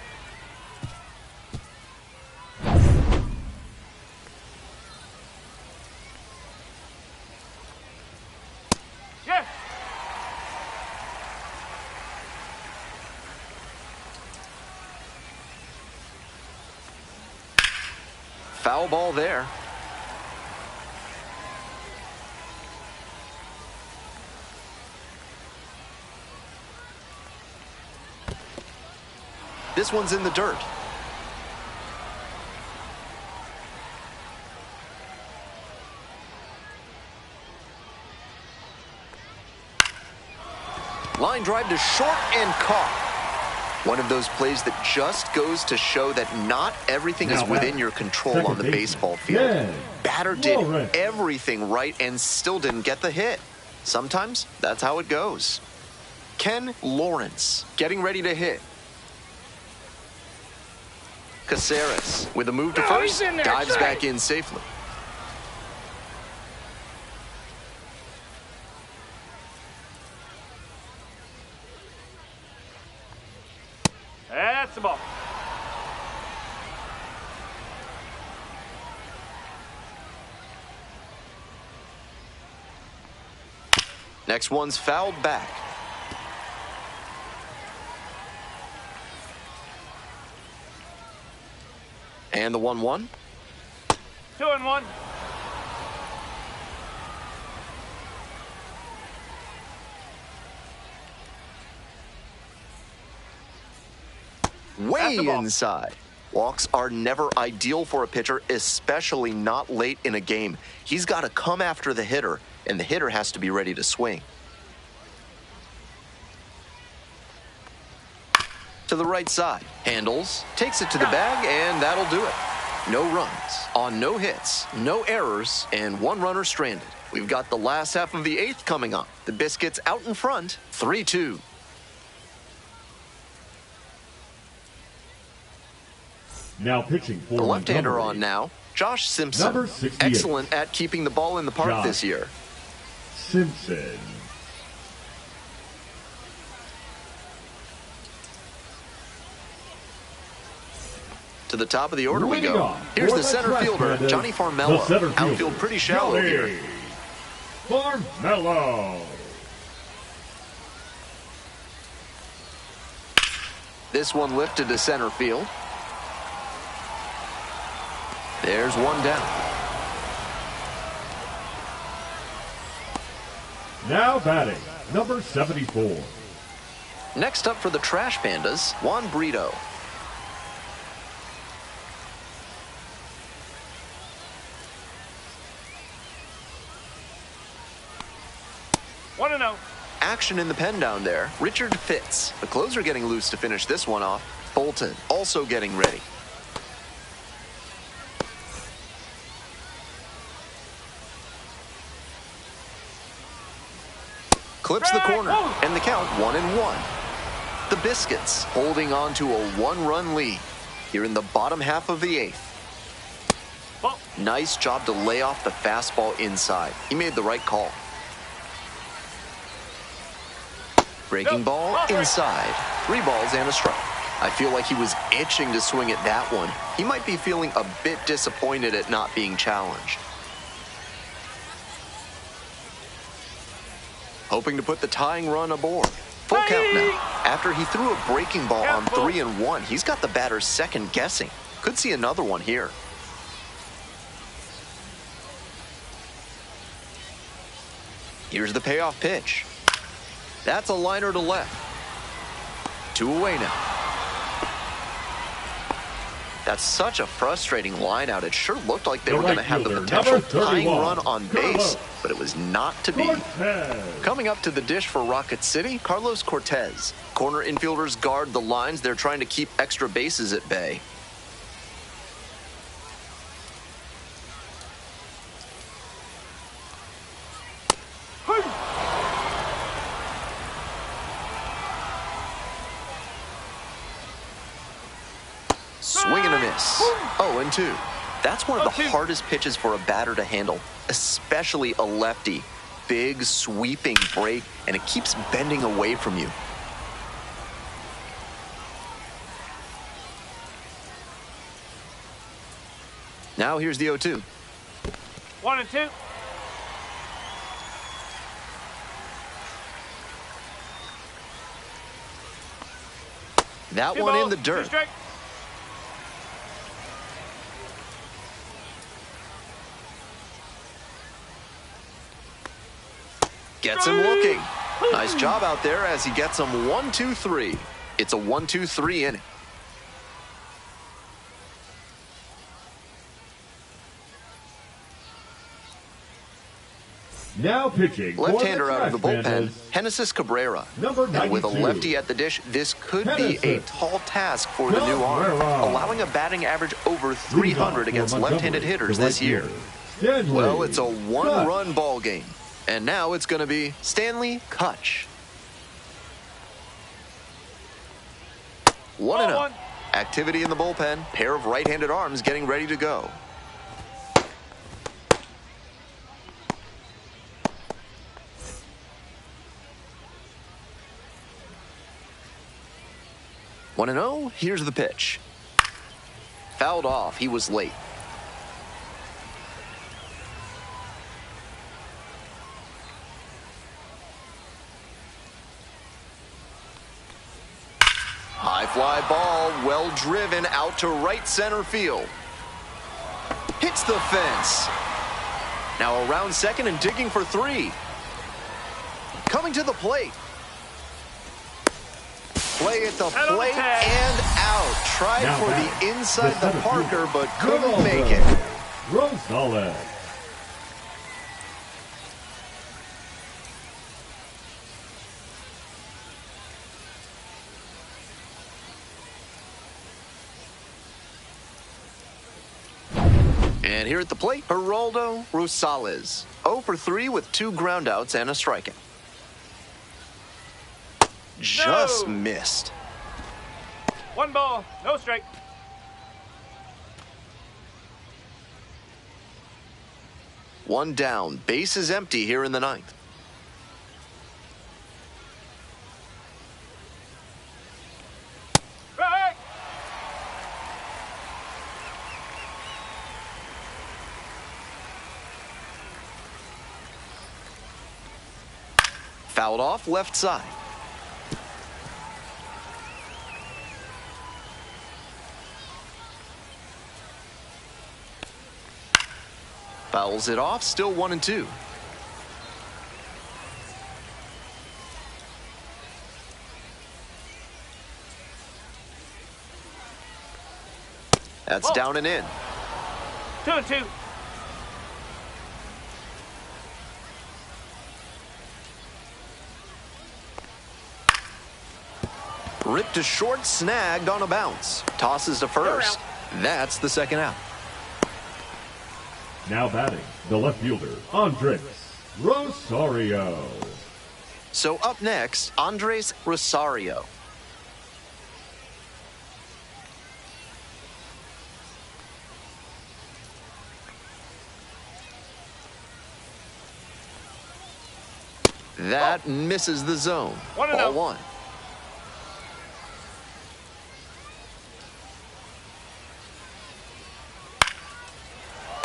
Yes. Foul ball there. This one's in the dirt. Line drive to short and caught. One of those plays that just goes to show that not everything is within your control on the baseball field. Batter did everything right and still didn't get the hit. Sometimes that's how it goes. Ken Lawrence getting ready to hit. Caceres with a move to first, dives back in safely. That's the ball. Next one's fouled back. And the 1-1. 2-1. Way inside. Walks are never ideal for a pitcher, especially not late in a game. He's got to come after the hitter, and the hitter has to be ready to swing. To the right side. Handles, takes it to the bag, and that'll do it. No runs, on no hits, no errors, and one runner stranded. We've got the last half of the 8th coming up. The Biscuits out in front, 3-2. Now pitching for The left-hander Montgomery. on now, Josh Simpson. Number 68. Excellent at keeping the ball in the park Josh this year. Simpson. To the top of the order we Leading go. off Here's for the center Trash fielder, Pandas, Johnny the Farmello. center fielder, Outfield pretty shallow Johnny here. Farmello. This one lifted to center field. There's one down. Now batting, number 74. Next up for the Trash Pandas, Juan Brito. One and 0. Action in the pen down there. Richard Fitz. The closer getting loose to finish this one off. Bolton also getting ready. Clips the corner, and the count 1-1. The Biscuits holding on to a 1-run lead here in the bottom half of the 8th. Ball. Nice job to lay off the fastball inside. He made the right call. Breaking ball inside. 3 balls and a strike. I feel like he was itching to swing at that one. He might be feeling a bit disappointed at not being challenged. Hoping to put the tying run aboard. Full count now. After he threw a breaking ball on 3-1, he's got the batters second guessing. Could see another one here. Here's the payoff pitch. That's a liner to left. 2 away now. That's such a frustrating line out. It sure looked like they were going to have the potential tying run on base, but it was not to be. Coming up to the dish for Rocket City, Carlos Cortez. Corner infielders guard the lines. They're trying to keep extra bases at bay. Swing and a miss. 0-2. That's one of the hardest pitches for a batter to handle, especially a lefty. Big, sweeping break, and it keeps bending away from you. Now here's the 0-2. 1-2. That 2 one in balls, the 2 dirt. strikes. Gets him looking. Nice job out there as he gets him 1-2-3. It's a 1-2-3 inning. Now pitching. for Left-hander out of the Trash bullpen, Pandas, Genesis Cabrera. Number And with a 92. lefty at the dish, this could be a Genesis tall task for the new arm, Cabrera. allowing a batting average over Leading off 300 for against Montgomery, left-handed hitters the this right year. fielder, Stanley Well, it's a one-run Kutch. ball game. And now it's going to be Stanley Kutch. 1-0. 1. Activity in the bullpen. Pair of right-handed arms getting ready to go. One and 0. Here's the pitch. Fouled off. He was late. High fly ball, well driven out to right center field. Hits the fence. Now around second and digging for 3. Coming to the plate. Play at the plate and out. Tried Now for back, the inside the center Parker, fielder, but couldn't Rosales. make it. Rosales. And here at the plate, Geraldo Rosales. 0 for 3 with 2 groundouts and a strikeout. Just missed. 1 ball, no strike. One down, base is empty here in the 9th. Right. Fouled off left side. Fouls it off, still 1-2. That's down and in. 2-2. Ripped to short, snagged on a bounce. Tosses to first. That's the second out. Now batting, the left fielder, Andres Rosario. So up next, Andres Rosario. That misses the zone. 1-0. Ball 1.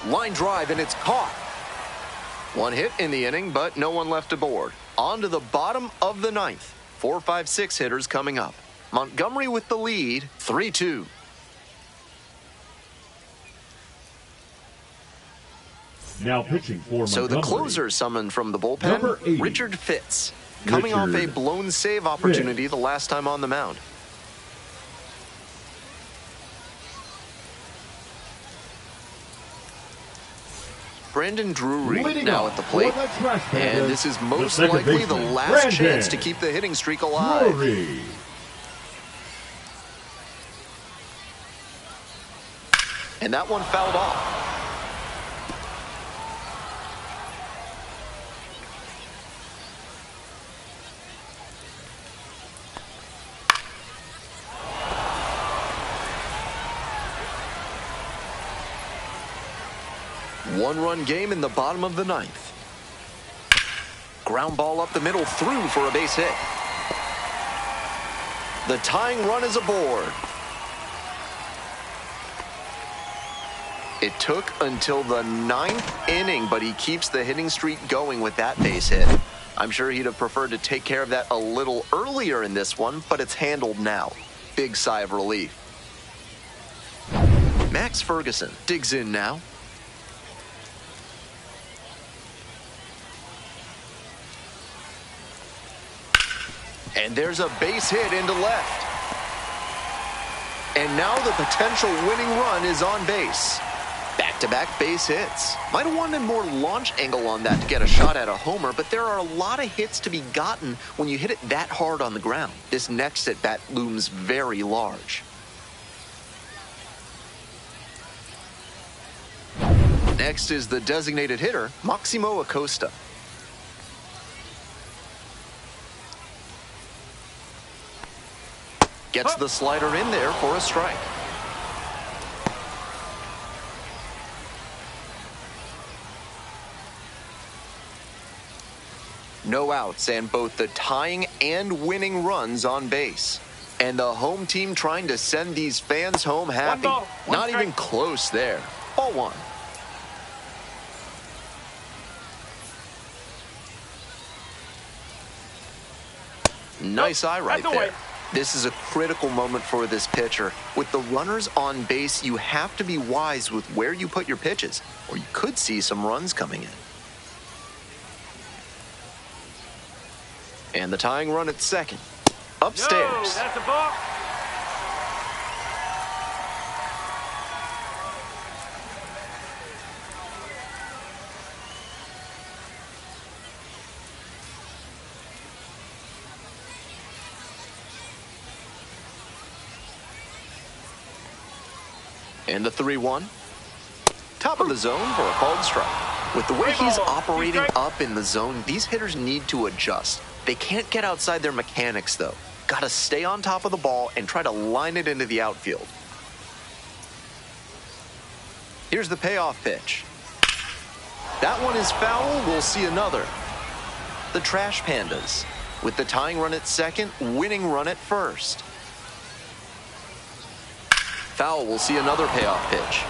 Line drive, and it's caught. One hit in the inning, but no one left aboard. On to the bottom of the 9th. 4, 5, 6 hitters coming up. Montgomery with the lead, 3-2. Now pitching for So Montgomery. the closer summoned from the bullpen, Number 80. Richard Fitz. Coming off a Richard blown save opportunity the last time on the mound. Brandon Drury Leading now off at the plate. for the Trash Pandas, And this is most second likely the baseman, last Brandon chance to keep the hitting streak alive. Drury. And that one fouled off. One-run game in the bottom of the 9th. Ground ball up the middle, through for a base hit. The tying run is aboard. It took until the 9th inning, but he keeps the hitting streak going with that base hit. I'm sure he'd have preferred to take care of that a little earlier in this one, but it's handled now. Big sigh of relief. Max Ferguson digs in now. And there's a base hit into left. And now the potential winning run is on base. Back-to-back base hits. Might have wanted more launch angle on that to get a shot at a homer, but there are a lot of hits to be gotten when you hit it that hard on the ground. This next at-bat looms very large. Next is the designated hitter, Maximo Acosta. Gets the slider in there for a strike. No outs and both the tying and winning runs on base. And the home team trying to send these fans home happy. One ball, one Not strike. even close there. Ball 1. Nice eye right that's away. there. This is a critical moment for this pitcher. With the runners on base, you have to be wise with where you put your pitches, or you could see some runs coming in. And the tying run at second. Upstairs. No, that's a ball. And the 3-1. Top of the zone for a called strike. With the way he's operating up in the zone, these hitters need to adjust. They can't get outside their mechanics, though. Gotta stay on top of the ball and try to line it into the outfield. Here's the payoff pitch. That one is foul. We'll see another. The Trash Pandas, with the tying run at second, winning run at first. Foul. We'll see another payoff pitch.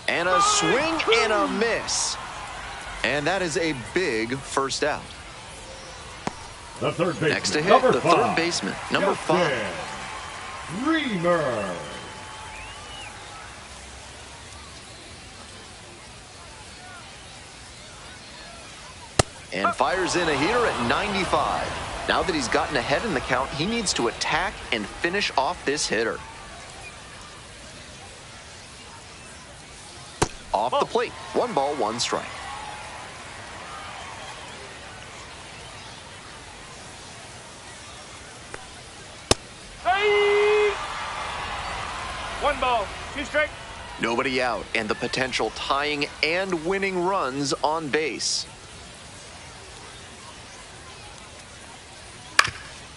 And a swing and a miss. And that is a big first out. The third baseman. Next to hit, the third baseman, number 5. Reamer. And fires in a hitter at 95. Now that he's gotten ahead in the count, he needs to attack and finish off this hitter. Off the plate, 1 ball, 1 strike. Hey! 1 ball, 2 strike. Nobody out, and the potential tying and winning runs on base.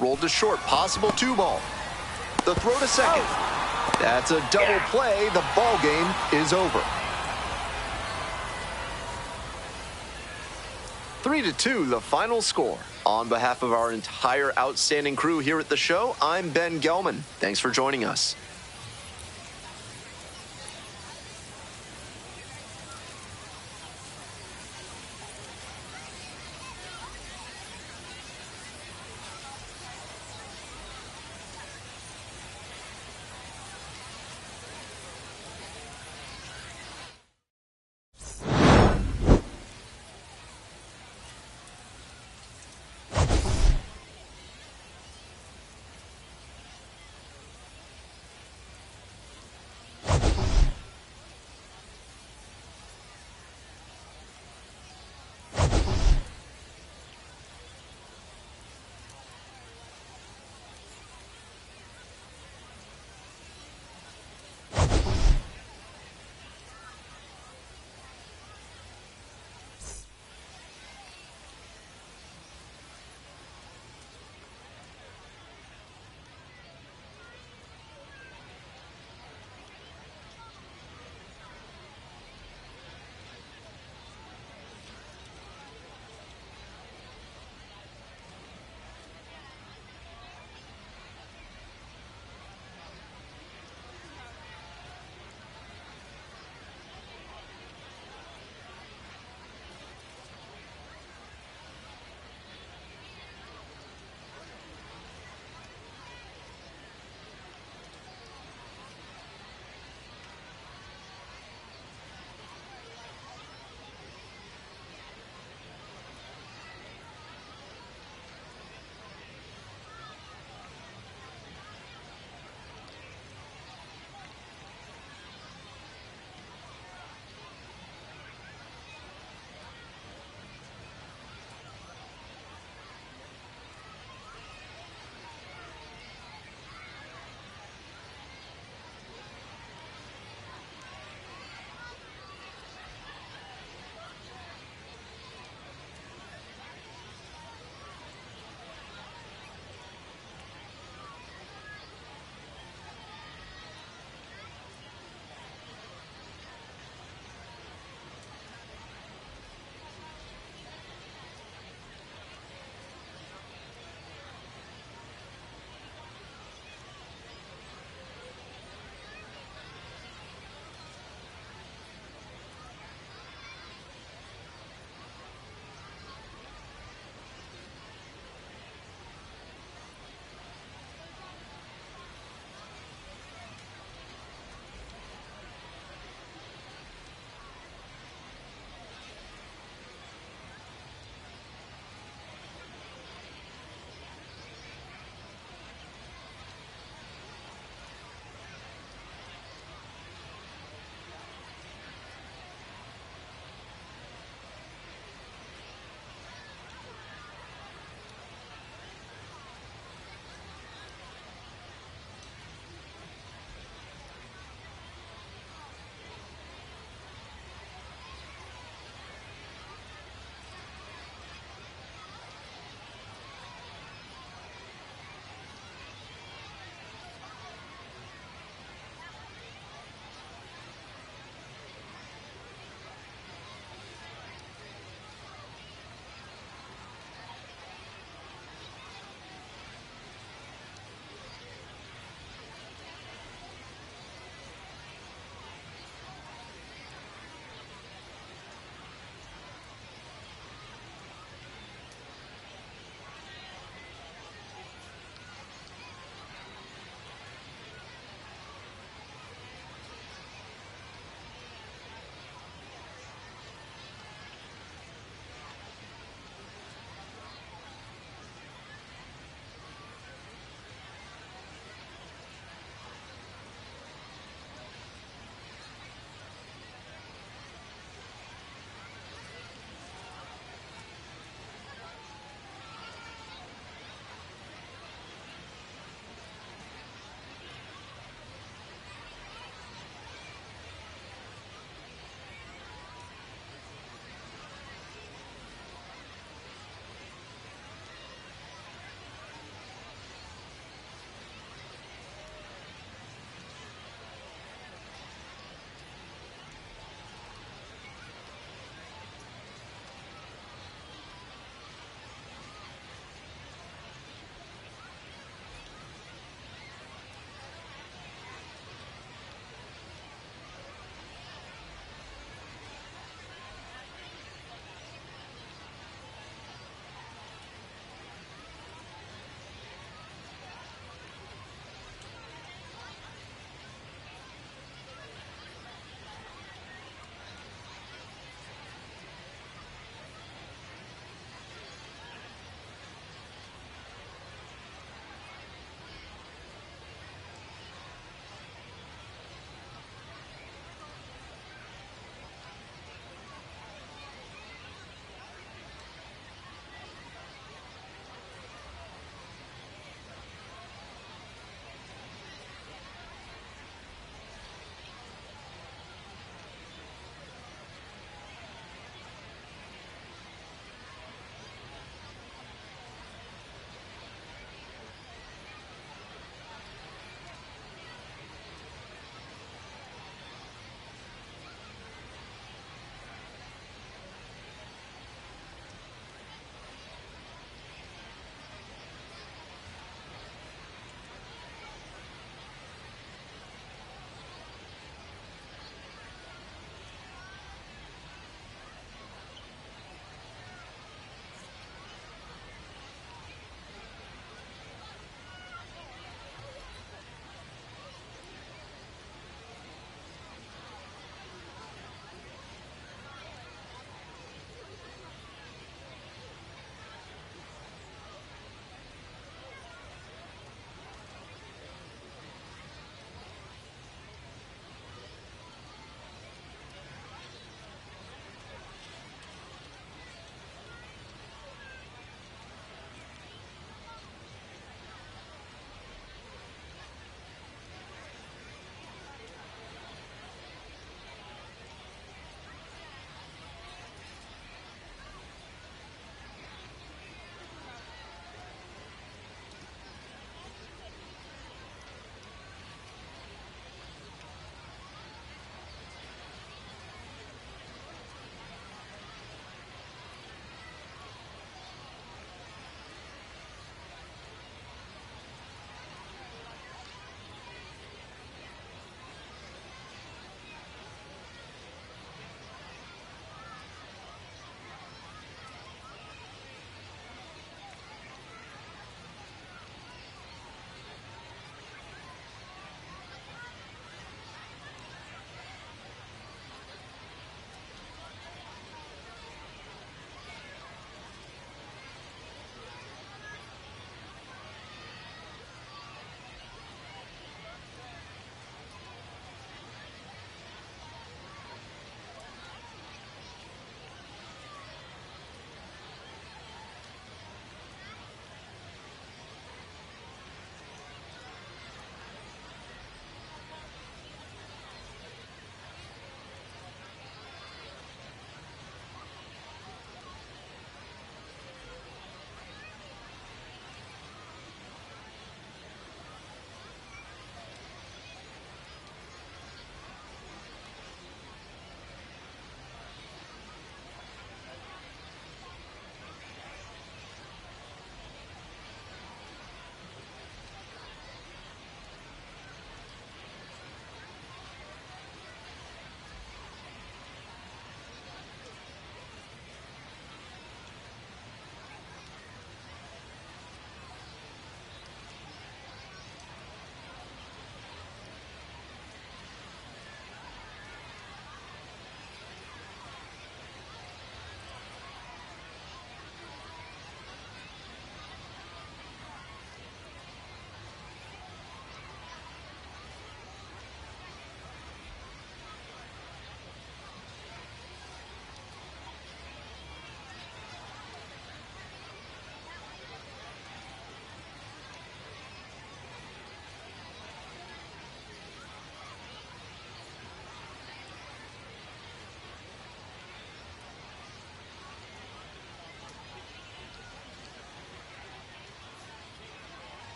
Rolled to short, possible 2 ball. The throw to second. That's a double play. The ball game is over. 3-2, the final score. On behalf of our entire outstanding crew here at the show, I'm Ben Gelman. Thanks for joining us.